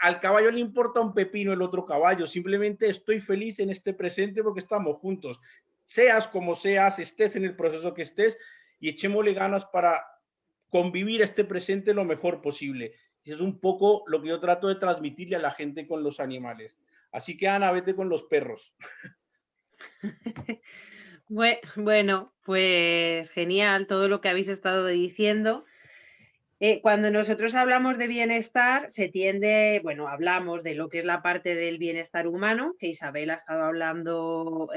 al caballo le importa un pepino el otro caballo, simplemente estoy feliz en este presente porque estamos juntos. Seas como seas, estés en el proceso que estés y echémosle ganas para convivir este presente lo mejor posible. Y es un poco lo que yo trato de transmitirle a la gente con los animales. Así que Ana, vete con los perros. Bueno, pues genial todo lo que habéis estado diciendo. Cuando nosotros hablamos de bienestar, se tiende, bueno, hablamos de lo que es la parte del bienestar humano, que Isabel ha estado hablando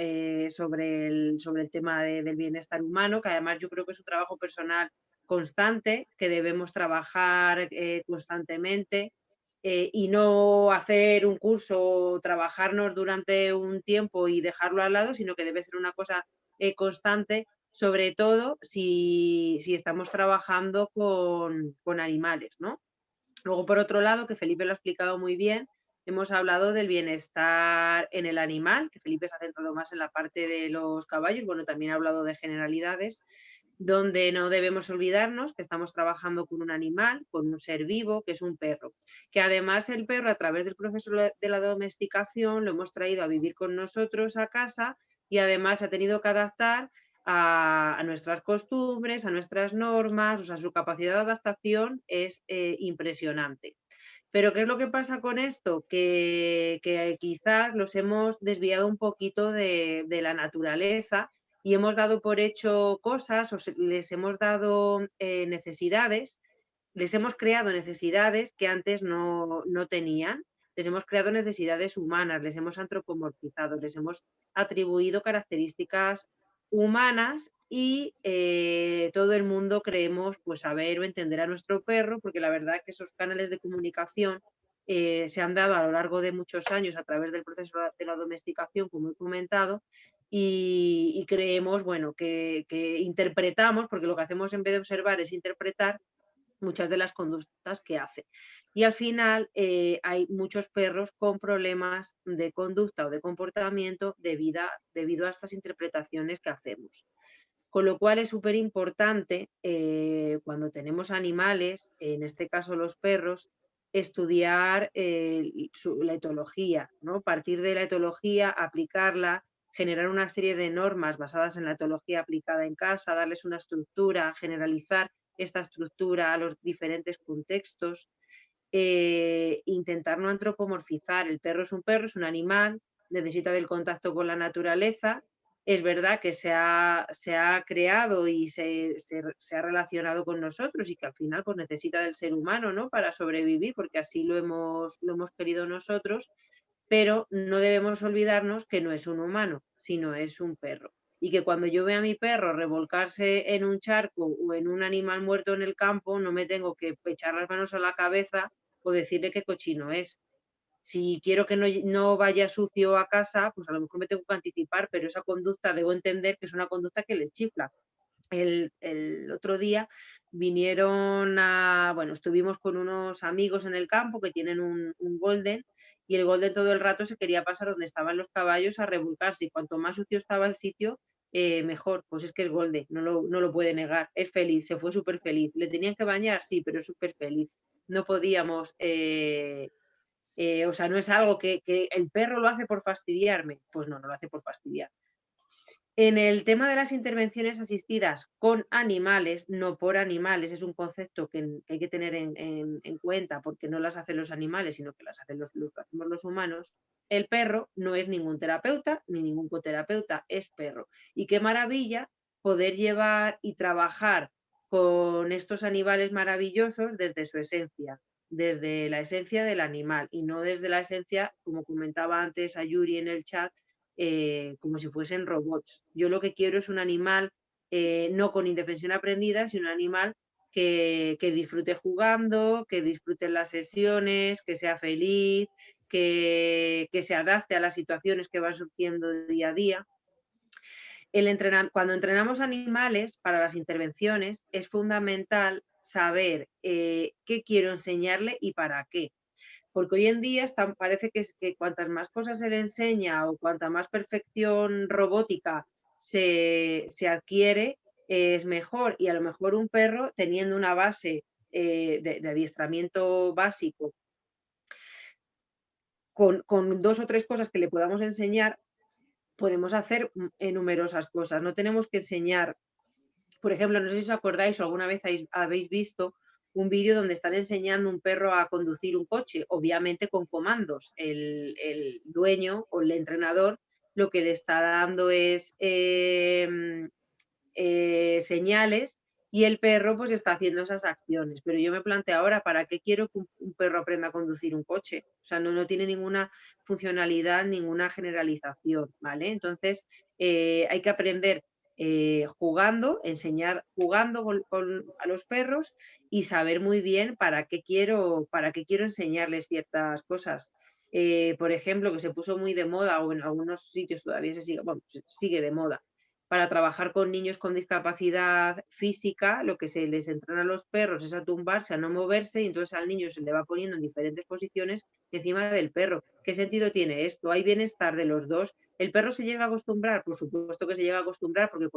sobre el tema del bienestar humano, que además yo creo que es un trabajo personal constante, que debemos trabajar constantemente y no hacer un curso, trabajarnos durante un tiempo y dejarlo al lado, sino que debe ser una cosa constante, sobre todo si estamos trabajando con animales, ¿no? Luego, por otro lado, que Felipe lo ha explicado muy bien, hemos hablado del bienestar en el animal, que Felipe se ha centrado más en la parte de los caballos, bueno, también ha hablado de generalidades, donde no debemos olvidarnos que estamos trabajando con un animal, con un ser vivo, que es un perro, que además el perro, a través del proceso de la domesticación, lo hemos traído a vivir con nosotros a casa y además ha tenido que adaptar a nuestras costumbres, a nuestras normas, o sea, su capacidad de adaptación es impresionante. Pero ¿qué es lo que pasa con esto? Que quizás los hemos desviado un poquito de la naturaleza y hemos dado por hecho cosas o les hemos dado necesidades, les hemos creado necesidades que antes no tenían, les hemos creado necesidades humanas, les hemos antropomorfizado, les hemos atribuido características humanas y todo el mundo creemos pues saber o entender a nuestro perro, porque la verdad que esos canales de comunicación se han dado a lo largo de muchos años a través del proceso de la domesticación, como he comentado, y creemos, bueno, que interpretamos, porque lo que hacemos en vez de observar es interpretar muchas de las conductas que hace. Y al final hay muchos perros con problemas de conducta o de comportamiento debido a estas interpretaciones que hacemos. Con lo cual es súper importante cuando tenemos animales, en este caso los perros, estudiar la etología, ¿no? Partir de la etología, aplicarla, generar una serie de normas basadas en la etología aplicada en casa, darles una estructura, generalizar esta estructura a los diferentes contextos, intentar no antropomorfizar. El perro es un perro, es un animal, necesita del contacto con la naturaleza. Es verdad que se ha creado y se ha relacionado con nosotros y que al final pues, necesita del ser humano, ¿no? Para sobrevivir, porque así lo hemos querido nosotros, pero no debemos olvidarnos que no es un humano, sino es un perro. Y que cuando yo veo a mi perro revolcarse en un charco o en un animal muerto en el campo, no me tengo que echar las manos a la cabeza o decirle qué cochino es. Si quiero que no vaya sucio a casa, pues a lo mejor me tengo que anticipar, pero esa conducta debo entender que es una conducta que le chifla. El otro día vinieron bueno, estuvimos con unos amigos en el campo que tienen un golden y el golden todo el rato se quería pasar donde estaban los caballos a revolcarse y cuanto más sucio estaba el sitio, mejor. Pues es que es golden, no lo puede negar, es feliz, se fue súper feliz. ¿Le tenían que bañar? Sí, pero es súper feliz. No podíamos... o sea, no es algo que el perro lo hace por fastidiarme. Pues no lo hace por fastidiar. En el tema de las intervenciones asistidas con animales, no por animales, es un concepto que hay que tener en cuenta porque no las hacen los animales, sino que las hacen los hacemos los humanos. El perro no es ningún terapeuta ni ningún coterapeuta, es perro. Y qué maravilla poder llevar y trabajar con estos animales maravillosos desde su esencia, desde la esencia del animal y no desde la esencia, como comentaba antes a Yuri en el chat, como si fuesen robots. Yo lo que quiero es un animal no con indefensión aprendida, sino un animal que disfrute jugando, que disfrute en las sesiones, que sea feliz, que se adapte a las situaciones que van surgiendo día a día. Cuando entrenamos animales para las intervenciones es fundamental saber qué quiero enseñarle y para qué. Porque hoy en día parece que cuantas más cosas se le enseña o cuanta más perfección robótica se adquiere, es mejor. Y a lo mejor un perro, teniendo una base de adiestramiento básico, con 2 o 3 cosas que le podamos enseñar, podemos hacer numerosas cosas. No tenemos que enseñar, por ejemplo, no sé si os acordáis o alguna vez habéis visto un vídeo donde están enseñando a un perro a conducir un coche, obviamente con comandos. El dueño o el entrenador lo que le está dando es señales y el perro pues está haciendo esas acciones. Pero yo me planteo ahora, ¿para qué quiero que un perro aprenda a conducir un coche? O sea, no tiene ninguna funcionalidad, ninguna generalización, ¿vale? Entonces, hay que aprender jugando, enseñar jugando a los perros y saber muy bien para qué quiero enseñarles ciertas cosas. Por ejemplo, que se puso muy de moda, o en algunos sitios todavía sigue de moda, para trabajar con niños con discapacidad física, lo que se les entrena a los perros es a tumbarse, a no moverse, y entonces al niño se le va poniendo en diferentes posiciones encima del perro. ¿Qué sentido tiene esto? Hay bienestar de los dos. ¿El perro se llega a acostumbrar? Por supuesto que se llega a acostumbrar, porque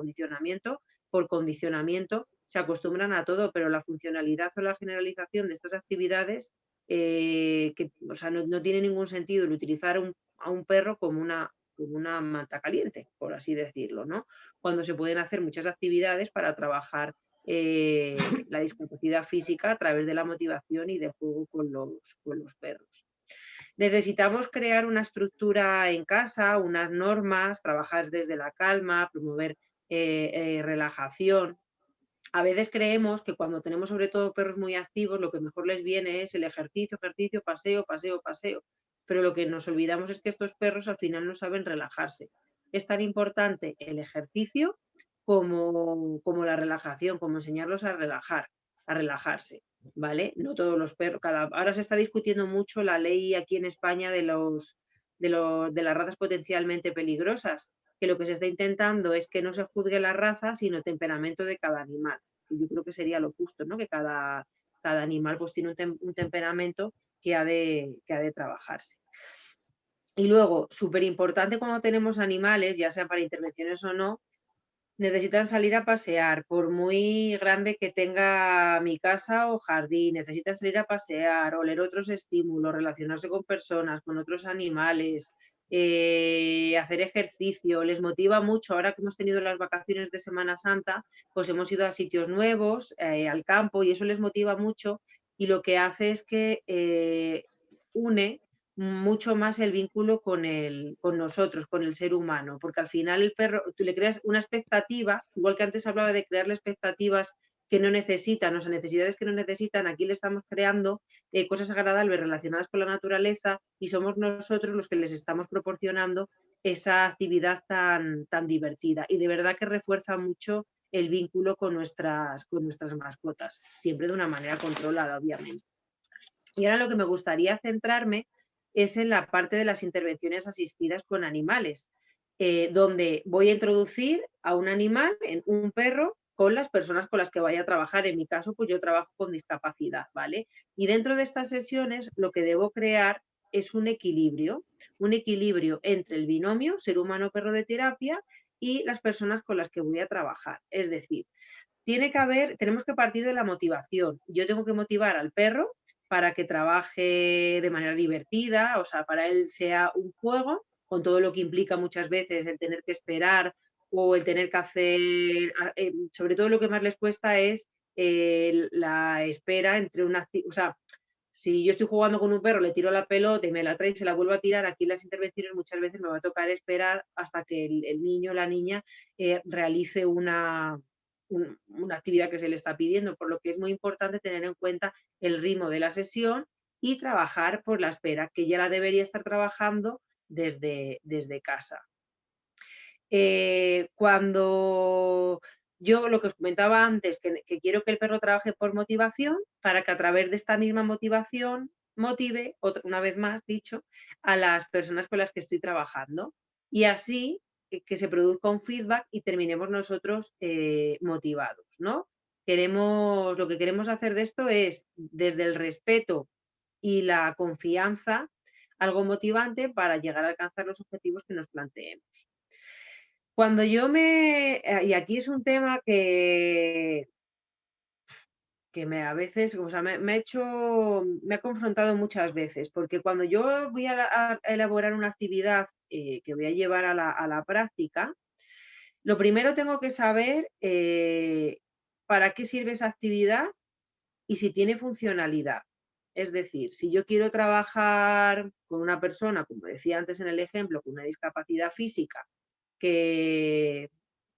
por condicionamiento se acostumbran a todo, pero la funcionalidad o la generalización de estas actividades, o sea, no tiene ningún sentido el utilizar a un perro como una manta caliente, por así decirlo, ¿no? Cuando se pueden hacer muchas actividades para trabajar la discapacidad física a través de la motivación y de juego con los perros. Necesitamos crear una estructura en casa, unas normas, trabajar desde la calma, promover relajación. A veces creemos que cuando tenemos sobre todo perros muy activos, lo que mejor les viene es el ejercicio, paseo, paseo, paseo. Pero lo que nos olvidamos es que estos perros al final no saben relajarse. Es tan importante el ejercicio como la relajación, como enseñarlos a relajarse, ¿vale? No todos los perros. Ahora se está discutiendo mucho la ley aquí en España de las razas potencialmente peligrosas, que lo que se está intentando es que no se juzgue la raza, sino el temperamento de cada animal. Y yo creo que sería lo justo, ¿no? Que cada animal pues tiene un temperamento que ha de trabajarse. Y luego, súper importante cuando tenemos animales, ya sea para intervenciones o no, necesitan salir a pasear, por muy grande que tenga mi casa o jardín, necesitan salir a pasear, oler otros estímulos, relacionarse con personas, con otros animales, hacer ejercicio, les motiva mucho. Ahora que hemos tenido las vacaciones de Semana Santa, pues hemos ido a sitios nuevos, al campo, y eso les motiva mucho, y lo que hace es que une mucho más el vínculo con nosotros, con el ser humano, porque al final el perro, tú le creas una expectativa, igual que antes hablaba de crearle expectativas que no necesitan, o sea, necesidades que no necesitan, aquí le estamos creando cosas agradables relacionadas con la naturaleza, y somos nosotros los que les estamos proporcionando esa actividad tan divertida, y de verdad que refuerza mucho el vínculo con nuestras mascotas, siempre de una manera controlada, obviamente. Y ahora lo que me gustaría centrarme es en la parte de las intervenciones asistidas con animales, donde voy a introducir a un animal, un perro, con las personas con las que vaya a trabajar. En mi caso, pues yo trabajo con discapacidad, ¿vale? Y dentro de estas sesiones lo que debo crear es un equilibrio entre el binomio ser humano-perro de terapia y las personas con las que voy a trabajar. Es decir, tenemos que partir de la motivación. Yo tengo que motivar al perro para que trabaje de manera divertida, o sea, para él sea un juego, con todo lo que implica muchas veces el tener que esperar o el tener que hacer, sobre todo lo que más les cuesta es la espera entre o sea, si yo estoy jugando con un perro, le tiro la pelota y me la trae y se la vuelvo a tirar, aquí en las intervenciones muchas veces me va a tocar esperar hasta que el niño o la niña realice una actividad que se le está pidiendo, por lo que es muy importante tener en cuenta el ritmo de la sesión y trabajar por la espera, que ya la debería estar trabajando desde casa. Cuando yo lo que os comentaba antes, que quiero que el perro trabaje por motivación, para que a través de esta misma motivación motive, una vez más dicho, a las personas con las que estoy trabajando. Y así que se produzca un feedback y terminemos nosotros motivados, ¿no? Lo que queremos hacer de esto es, desde el respeto y la confianza, algo motivante para llegar a alcanzar los objetivos que nos planteemos. Cuando y aquí es un tema que a veces, o sea, me ha confrontado muchas veces, porque cuando yo voy a elaborar una actividad que voy a llevar a la práctica, lo primero tengo que saber para qué sirve esa actividad y si tiene funcionalidad. Es decir, si yo quiero trabajar con una persona, como decía antes en el ejemplo, con una discapacidad física, que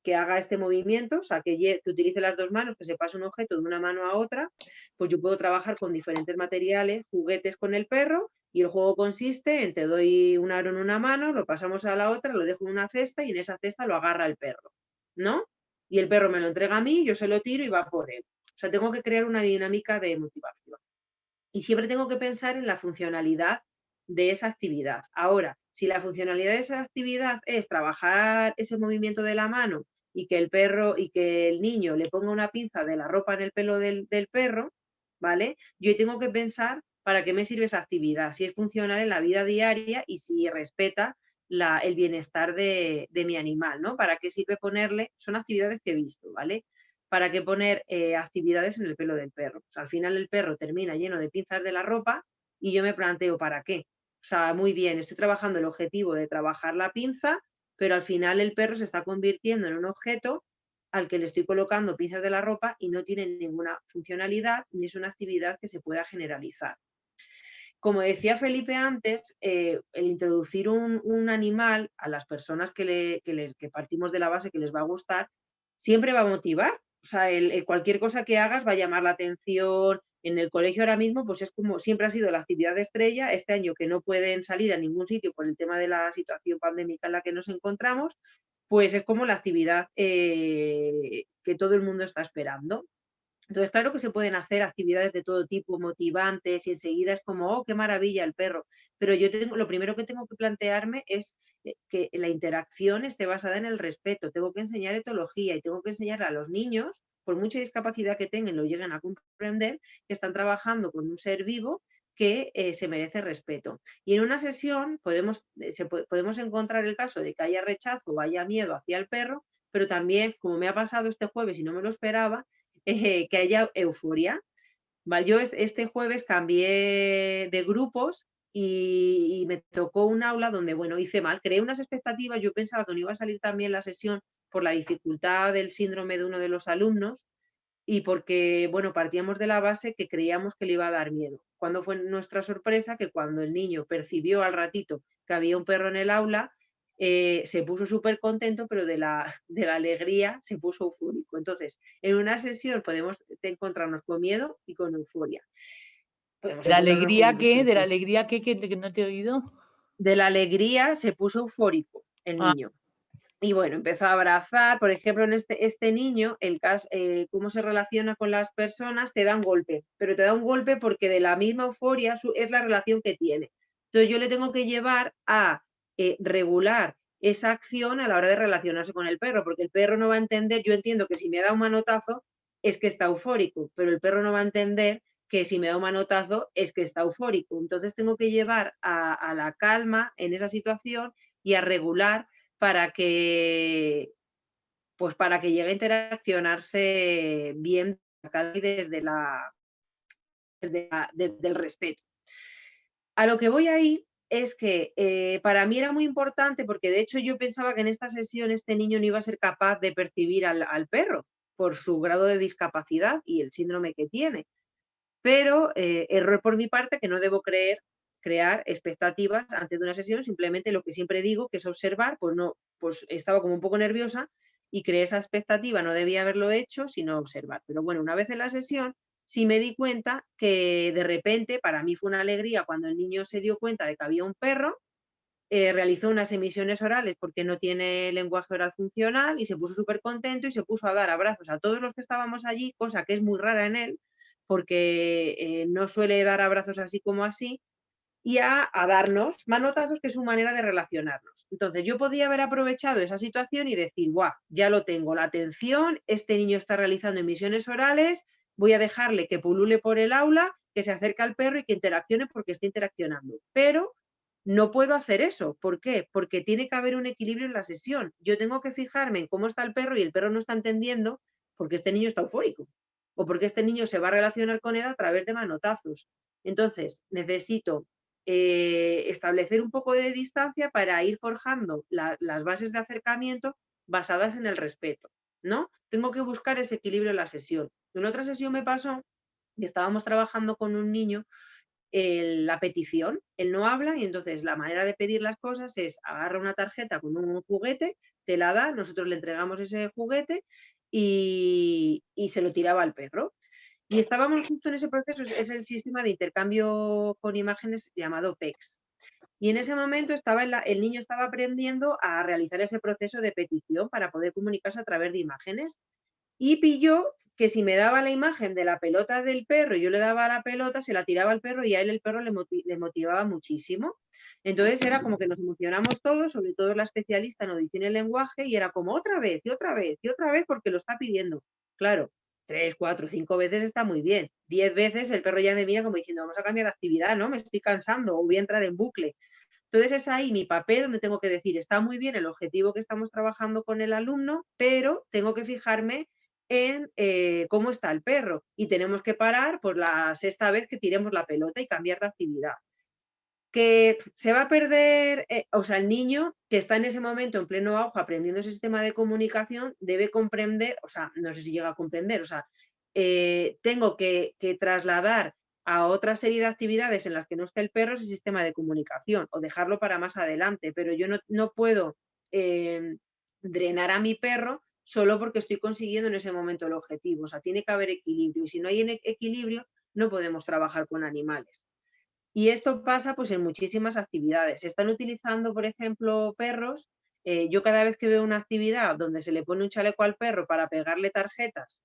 que haga este movimiento, o sea, que utilice las dos manos, que se pase un objeto de una mano a otra, pues yo puedo trabajar con diferentes materiales, juguetes con el perro, y el juego consiste en te doy un aro en una mano, lo pasamos a la otra, lo dejo en una cesta y en esa cesta lo agarra el perro, ¿no? Y el perro me lo entrega a mí, yo se lo tiro y va por él. O sea, tengo que crear una dinámica de motivación. Y siempre tengo que pensar en la funcionalidad de esa actividad. Ahora, si la funcionalidad de esa actividad es trabajar ese movimiento de la mano y que el perro y que el niño le ponga una pinza de la ropa en el pelo del perro, ¿vale? Yo tengo que pensar para qué me sirve esa actividad, si es funcional en la vida diaria y si respeta el bienestar de mi animal, ¿no? ¿Para qué sirve ponerle? Son actividades que he visto, ¿vale? ¿Para qué poner actividades en el pelo del perro? O sea, al final el perro termina lleno de pinzas de la ropa y yo me planteo, ¿para qué? O sea, muy bien, estoy trabajando el objetivo de trabajar la pinza, pero al final el perro se está convirtiendo en un objeto al que le estoy colocando pinzas de la ropa y no tiene ninguna funcionalidad ni es una actividad que se pueda generalizar. Como decía Felipe antes, el introducir un animal a las personas que partimos de la base que les va a gustar, siempre va a motivar. O sea, cualquier cosa que hagas va a llamar la atención. En el colegio ahora mismo, pues es como siempre ha sido la actividad de estrella. Este año que no pueden salir a ningún sitio por el tema de la situación pandémica en la que nos encontramos, pues es como la actividad que todo el mundo está esperando. Entonces, claro que se pueden hacer actividades de todo tipo, motivantes, y enseguida es como, oh, qué maravilla el perro. Pero lo primero que tengo que plantearme es que la interacción esté basada en el respeto. Tengo que enseñar etología y tengo que enseñar a los niños, por mucha discapacidad que tengan, lo lleguen a comprender, que están trabajando con un ser vivo que se merece respeto. Y en una sesión podemos encontrar el caso de que haya rechazo o haya miedo hacia el perro, pero también, como me ha pasado este jueves y no me lo esperaba, que haya euforia. ¿Vale? Yo este jueves cambié de grupos y me tocó un aula donde, bueno, hice mal, creé unas expectativas, yo pensaba que no iba a salir tan bien la sesión por la dificultad del síndrome de uno de los alumnos y porque, bueno, partíamos de la base que creíamos que le iba a dar miedo. Cuando fue nuestra sorpresa que cuando el niño percibió al ratito que había un perro en el aula, se puso súper contento, pero de la alegría se puso eufórico. Entonces, en una sesión podemos encontrarnos con miedo y con euforia. ¿De la alegría qué? ¿De la alegría qué? Que no te he oído. De la alegría se puso eufórico el niño. Y bueno, empezó a abrazar, por ejemplo, en este niño, cómo se relaciona con las personas, te da un golpe, pero te da un golpe porque de la misma euforia es la relación que tiene. Entonces yo le tengo que llevar a regular esa acción a la hora de relacionarse con el perro, porque el perro no va a entender, yo entiendo que si me da un manotazo es que está eufórico, pero el perro no va a entender que si me da un manotazo es que está eufórico. Entonces tengo que llevar a la calma en esa situación y a regular para que llegue a interaccionarse bien desde el respeto. A lo que voy ahí es que para mí era muy importante porque de hecho yo pensaba que en esta sesión este niño no iba a ser capaz de percibir al perro por su grado de discapacidad y el síndrome que tiene. Pero error por mi parte que no debo crear expectativas antes de una sesión, simplemente lo que siempre digo, que es observar, pues estaba como un poco nerviosa y creé esa expectativa, no debía haberlo hecho, sino observar. Pero bueno, una vez en la sesión, sí me di cuenta que de repente, para mí fue una alegría cuando el niño se dio cuenta de que había un perro, realizó unas emisiones orales porque no tiene lenguaje oral funcional y se puso súper contento y se puso a dar abrazos a todos los que estábamos allí, cosa que es muy rara en él, porque no suele dar abrazos así como así, y a darnos manotazos, que es su manera de relacionarnos. Entonces yo podía haber aprovechado esa situación y decir, guau, ya lo tengo, la atención, este niño está realizando emisiones orales, voy a dejarle que pulule por el aula, que se acerque al perro y que interaccione porque está interaccionando. Pero no puedo hacer eso. ¿Por qué? Porque tiene que haber un equilibrio en la sesión. Yo tengo que fijarme en cómo está el perro y el perro no está entendiendo porque este niño está eufórico o porque este niño se va a relacionar con él a través de manotazos. Entonces, necesito establecer un poco de distancia para ir forjando las bases de acercamiento basadas en el respeto, ¿no? Tengo que buscar ese equilibrio en la sesión. En otra sesión me pasó que estábamos trabajando con un niño la petición. Él no habla y entonces la manera de pedir las cosas es agarra una tarjeta con un juguete, te la da, nosotros le entregamos ese juguete y se lo tiraba al perro. Y estábamos justo en ese proceso, es el sistema de intercambio con imágenes llamado PEX. Y en ese momento el niño estaba aprendiendo a realizar ese proceso de petición para poder comunicarse a través de imágenes. Y pilló que si me daba la imagen de la pelota del perro y yo le daba la pelota, se la tiraba al perro y a él el perro le motivaba muchísimo. Entonces era como que nos emocionamos todos, sobre todo la especialista en audición y el lenguaje, y era como otra vez, y otra vez, y otra vez, porque lo está pidiendo. Claro, 3, 4, 5 veces está muy bien. 10 veces el perro ya me mira como diciendo, vamos a cambiar de actividad, ¿no? Me estoy cansando o voy a entrar en bucle. Entonces es ahí mi papel donde tengo que decir, está muy bien el objetivo que estamos trabajando con el alumno, pero tengo que fijarme en cómo está el perro y tenemos que parar por la sexta vez que tiremos la pelota y cambiar de actividad. Que se va a perder, o sea, el niño que está en ese momento en pleno auge aprendiendo ese sistema de comunicación debe comprender, o sea, no sé si llega a comprender, o sea, tengo que trasladar a otra serie de actividades en las que no esté el perro ese sistema de comunicación o dejarlo para más adelante, pero yo no puedo drenar a mi perro solo porque estoy consiguiendo en ese momento el objetivo, o sea, tiene que haber equilibrio y si no hay equilibrio no podemos trabajar con animales. Y esto pasa pues en muchísimas actividades. Se están utilizando, por ejemplo, perros. Yo cada vez que veo una actividad donde se le pone un chaleco al perro para pegarle tarjetas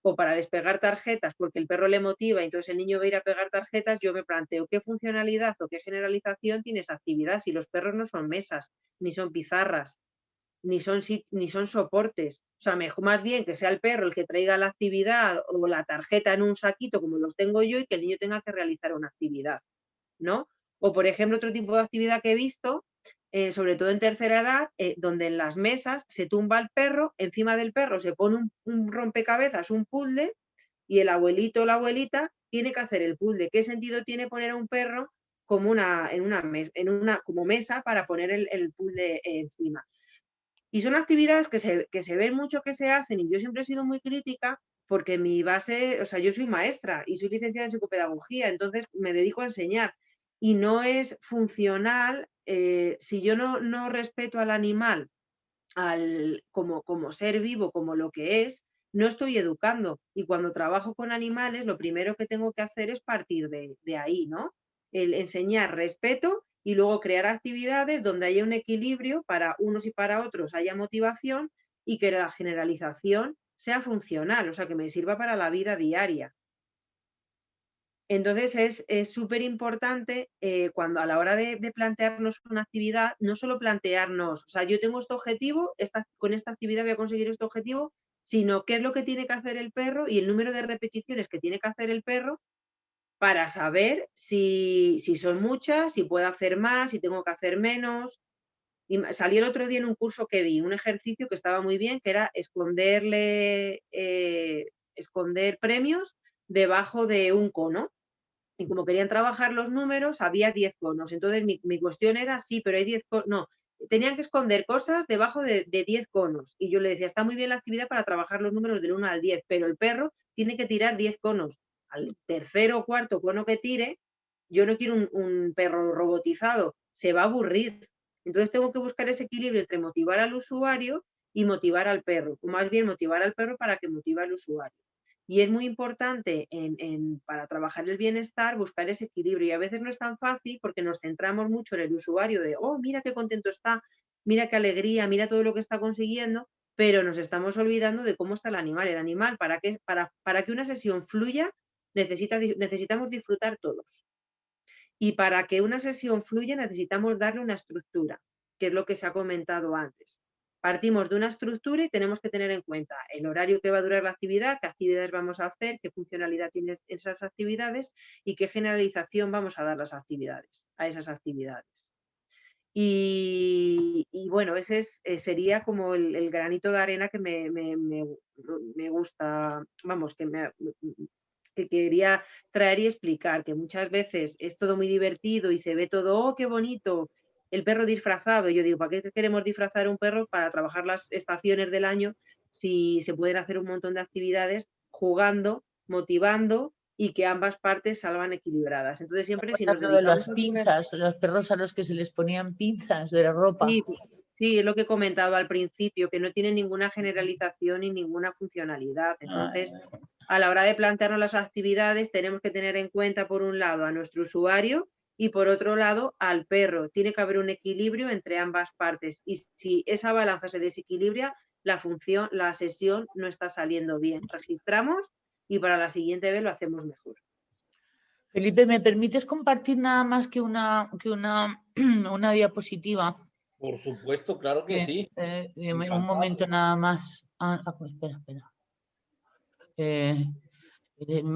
o para despegar tarjetas porque el perro le motiva y entonces el niño va a ir a pegar tarjetas, yo me planteo qué funcionalidad o qué generalización tiene esa actividad si los perros no son mesas, ni son pizarras, ni son soportes. O sea, mejor, más bien que sea el perro el que traiga la actividad o la tarjeta en un saquito como los tengo yo y que el niño tenga que realizar una actividad, ¿no? O, por ejemplo, otro tipo de actividad que he visto, sobre todo en tercera edad, donde en las mesas se tumba el perro, encima del perro se pone un rompecabezas, un puzzle, y el abuelito o la abuelita tiene que hacer el puzzle. ¿Qué sentido tiene poner a un perro como como mesa para poner el puzzle encima? Y son actividades que se ven mucho que se hacen y yo siempre he sido muy crítica porque mi base, o sea, yo soy maestra y soy licenciada en psicopedagogía, entonces me dedico a enseñar y no es funcional si yo no respeto al animal como ser vivo, como lo que es, no estoy educando. Y cuando trabajo con animales, lo primero que tengo que hacer es partir de ahí, ¿no? El enseñar respeto y luego crear actividades donde haya un equilibrio para unos y para otros, haya motivación y que la generalización sea funcional, o sea, que me sirva para la vida diaria. Entonces es súper importante cuando a la hora de plantearnos una actividad, no solo plantearnos, o sea, yo tengo este objetivo, con esta actividad voy a conseguir este objetivo, sino qué es lo que tiene que hacer el perro y el número de repeticiones que tiene que hacer el perro para saber si son muchas, si puedo hacer más, si tengo que hacer menos. Y salí el otro día en un curso que di, un ejercicio que estaba muy bien, que era esconder premios debajo de un cono. Y como querían trabajar los números, había 10 conos. Entonces mi cuestión era, sí, pero hay 10 conos. No, tenían que esconder cosas debajo de 10 conos. Y yo le decía, está muy bien la actividad para trabajar los números del 1 al 10, pero el perro tiene que tirar 10 conos. Al tercero o cuarto cono que tire, yo no quiero un perro robotizado, se va a aburrir. Entonces tengo que buscar ese equilibrio entre motivar al usuario y motivar al perro, o más bien motivar al perro para que motive al usuario. Y es muy importante para trabajar el bienestar buscar ese equilibrio y a veces no es tan fácil porque nos centramos mucho en el usuario de, oh, mira qué contento está, mira qué alegría, mira todo lo que está consiguiendo, pero nos estamos olvidando de cómo está el animal. El animal, para que una sesión fluya, necesitamos disfrutar todos. Y para que una sesión fluya necesitamos darle una estructura, que es lo que se ha comentado antes. Partimos de una estructura y tenemos que tener en cuenta el horario que va a durar la actividad, qué actividades vamos a hacer, qué funcionalidad tienen esas actividades y qué generalización vamos a dar a esas actividades. Y bueno, ese sería como el granito de arena que me gusta, vamos, que quería traer y explicar, que muchas veces es todo muy divertido y se ve todo, oh, qué bonito, el perro disfrazado. Y yo digo, ¿para qué queremos disfrazar un perro? Para trabajar las estaciones del año, si se pueden hacer un montón de actividades jugando, motivando y que ambas partes salgan equilibradas. Entonces siempre si nos Lo de las dedicamos a pinzas, los perros a los que se les ponían pinzas de la ropa. Sí, sí, es lo que he comentado al principio, que no tiene ninguna generalización ni ninguna funcionalidad. Entonces, a la hora de plantearnos las actividades, tenemos que tener en cuenta, por un lado, a nuestro usuario y, por otro lado, al perro. Tiene que haber un equilibrio entre ambas partes. Y si esa balanza se desequilibra, la sesión no está saliendo bien. Registramos y para la siguiente vez lo hacemos mejor. Felipe, ¿me permites compartir nada más que una una diapositiva? Por supuesto, claro que sí. Un momento nada más. Espera.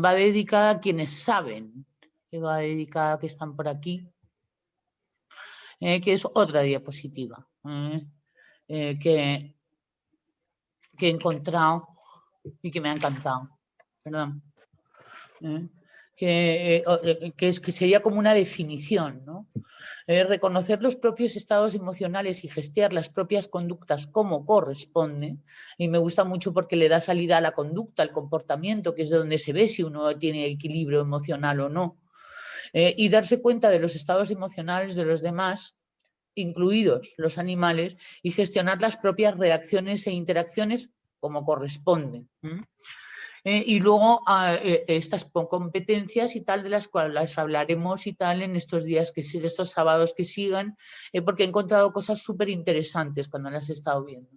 Va dedicada a quienes saben, que va dedicada a que están por aquí, que es otra diapositiva que he encontrado y que me ha encantado. Perdón. Que sería como una definición, ¿no? Reconocer los propios estados emocionales y gestionar las propias conductas como corresponde, y me gusta mucho porque le da salida a la conducta, al comportamiento, que es de donde se ve si uno tiene equilibrio emocional o no, y darse cuenta de los estados emocionales de los demás, incluidos los animales, y gestionar las propias reacciones e interacciones como corresponde. Y luego estas competencias y tal, de las cuales hablaremos y tal en estos días, estos sábados que sigan, porque he encontrado cosas súper interesantes cuando las he estado viendo.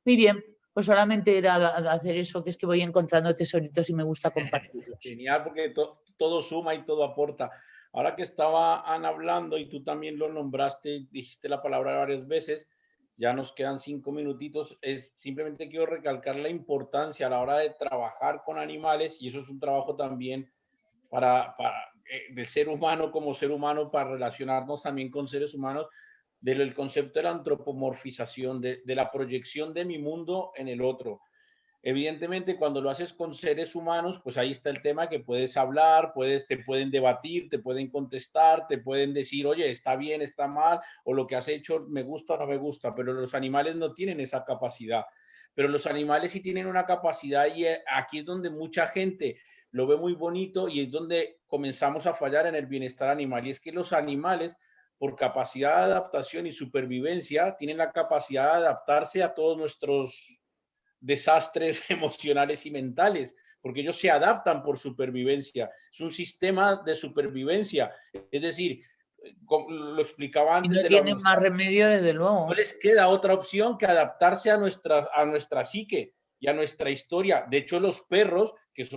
Muy bien, pues solamente era hacer eso, que es que voy encontrando tesoritos y me gusta compartirlos. Genial, porque todo suma y todo aporta. Ahora que estaban hablando y tú también lo nombraste, dijiste la palabra varias veces, ya nos quedan 5 minutitos. Simplemente quiero recalcar la importancia a la hora de trabajar con animales, y eso es un trabajo también del ser humano como ser humano, para relacionarnos también con seres humanos, del concepto de la antropomorfización, de la proyección de mi mundo en el otro. Evidentemente, cuando lo haces con seres humanos, pues ahí está el tema, que puedes hablar, te pueden debatir, te pueden contestar, te pueden decir, oye, está bien, está mal, o lo que has hecho me gusta o no me gusta, pero los animales no tienen esa capacidad. Pero los animales sí tienen una capacidad, y aquí es donde mucha gente lo ve muy bonito y es donde comenzamos a fallar en el bienestar animal, y es que los animales, por capacidad de adaptación y supervivencia, tienen la capacidad de adaptarse a todos nuestros desastres emocionales y mentales, porque ellos se adaptan por supervivencia. Es un sistema de supervivencia. Es decir, como lo explicaba antes, y no tienen más remedio, desde luego. No les queda otra opción que adaptarse a nuestra psique y a nuestra historia. De hecho, los perros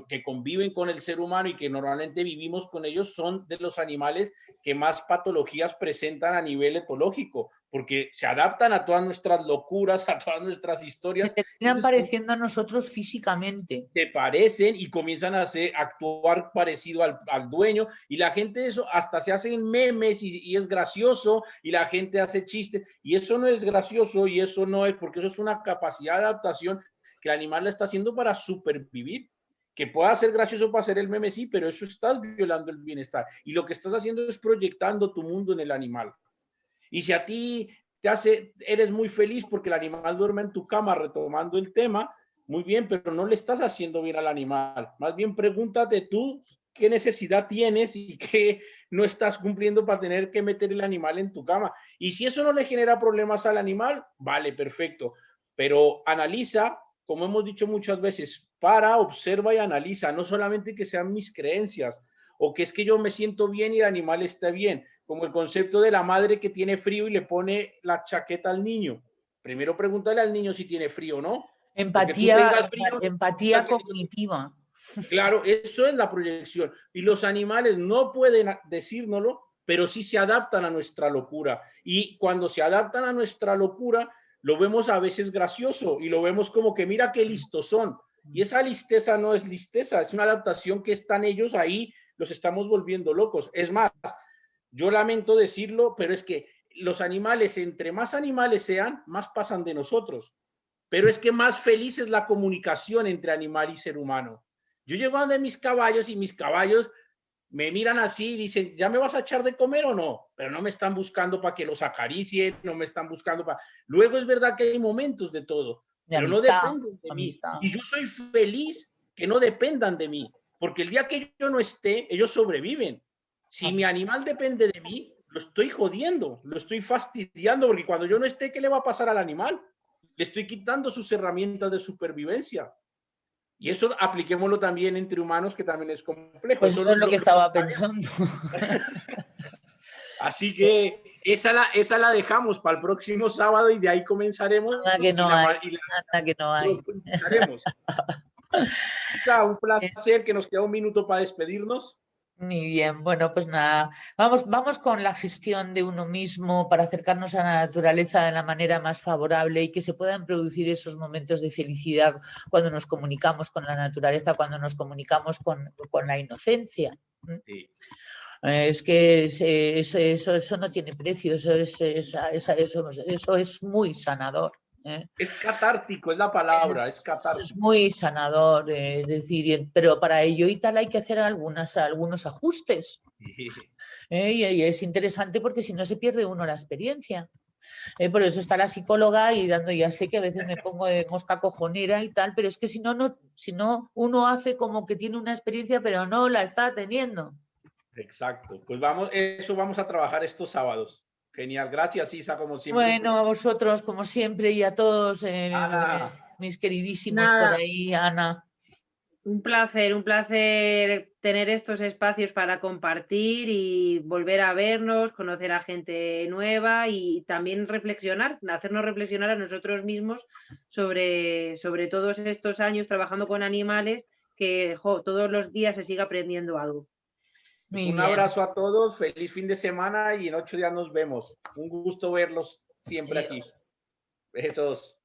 que conviven con el ser humano y que normalmente vivimos con ellos son de los animales que más patologías presentan a nivel etológico, porque se adaptan a todas nuestras locuras, a todas nuestras historias. Se terminan pareciendo a nosotros físicamente. Se parecen y comienzan a actuar parecido al dueño, y la gente eso hasta se hacen memes y es gracioso, y la gente hace chistes, y eso no es gracioso, y eso no es, porque eso es una capacidad de adaptación que el animal la está haciendo para supervivir. Que pueda ser gracioso para hacer el meme, sí, pero eso estás violando el bienestar, y lo que estás haciendo es proyectando tu mundo en el animal. Y si a ti eres muy feliz porque el animal duerme en tu cama, retomando el tema, muy bien, pero no le estás haciendo bien al animal. Más bien pregúntate tú qué necesidad tienes y qué no estás cumpliendo para tener que meter el animal en tu cama. Y si eso no le genera problemas al animal, vale, perfecto. Pero analiza, como hemos dicho muchas veces, observa y analiza, no solamente que sean mis creencias o que es que yo me siento bien y el animal está bien, como el concepto de la madre que tiene frío y le pone la chaqueta al niño. Primero pregúntale al niño si tiene frío o no. Empatía cognitiva. Claro, eso es la proyección. Y los animales no pueden decírnoslo, pero sí se adaptan a nuestra locura. Y cuando se adaptan a nuestra locura, lo vemos a veces gracioso y lo vemos como que mira qué listos son. Y esa listeza no es listeza, es una adaptación que están ellos ahí, los estamos volviendo locos. Es más, yo lamento decirlo, pero es que los animales, entre más animales sean, más pasan de nosotros. Pero es que más feliz es la comunicación entre animal y ser humano. Yo llego a mis caballos y mis caballos me miran así y dicen, ¿ya me vas a echar de comer o no? Pero no me están buscando para que los acaricien, no me están buscando para... Luego es verdad que hay momentos de todo, pero no dependen de mí. Y yo soy feliz que no dependan de mí. porque el día que yo no esté, ellos sobreviven. Si mi animal depende de mí, lo estoy jodiendo, lo estoy fastidiando, porque cuando yo no esté, ¿qué le va a pasar al animal? Le estoy quitando sus herramientas de supervivencia. Y eso apliquémoslo también entre humanos, que también es complejo. Pues eso es lo que estaba pensando. Así que esa la dejamos para el próximo sábado y de ahí comenzaremos. Nada que no hay. Nada que no hay. Un placer, que nos queda un minuto para despedirnos. Muy bien, bueno, pues nada, vamos con la gestión de uno mismo para acercarnos a la naturaleza de la manera más favorable y que se puedan producir esos momentos de felicidad cuando nos comunicamos con la naturaleza, cuando nos comunicamos con la inocencia. Sí. Es que eso no tiene precio, eso es muy sanador. Es catártico, es la palabra, es catártico. Es muy sanador, es decir, pero para ello y tal hay que hacer algunos ajustes. Y es interesante porque si no se pierde uno la experiencia. Por eso está la psicóloga y ya sé que a veces me pongo de mosca cojonera y tal, pero es que si no uno hace como que tiene una experiencia pero no la está teniendo. Exacto, pues eso vamos a trabajar estos sábados. Genial, gracias Isa, como siempre. Bueno, a vosotros como siempre y a todos mis queridísimos por ahí, Ana. Un placer tener estos espacios para compartir y volver a vernos, conocer a gente nueva y también hacernos reflexionar a nosotros mismos sobre todos estos años trabajando con animales, que todos los días se sigue aprendiendo algo. Un abrazo a todos, feliz fin de semana y en 8 días nos vemos. Un gusto verlos siempre aquí. Besos.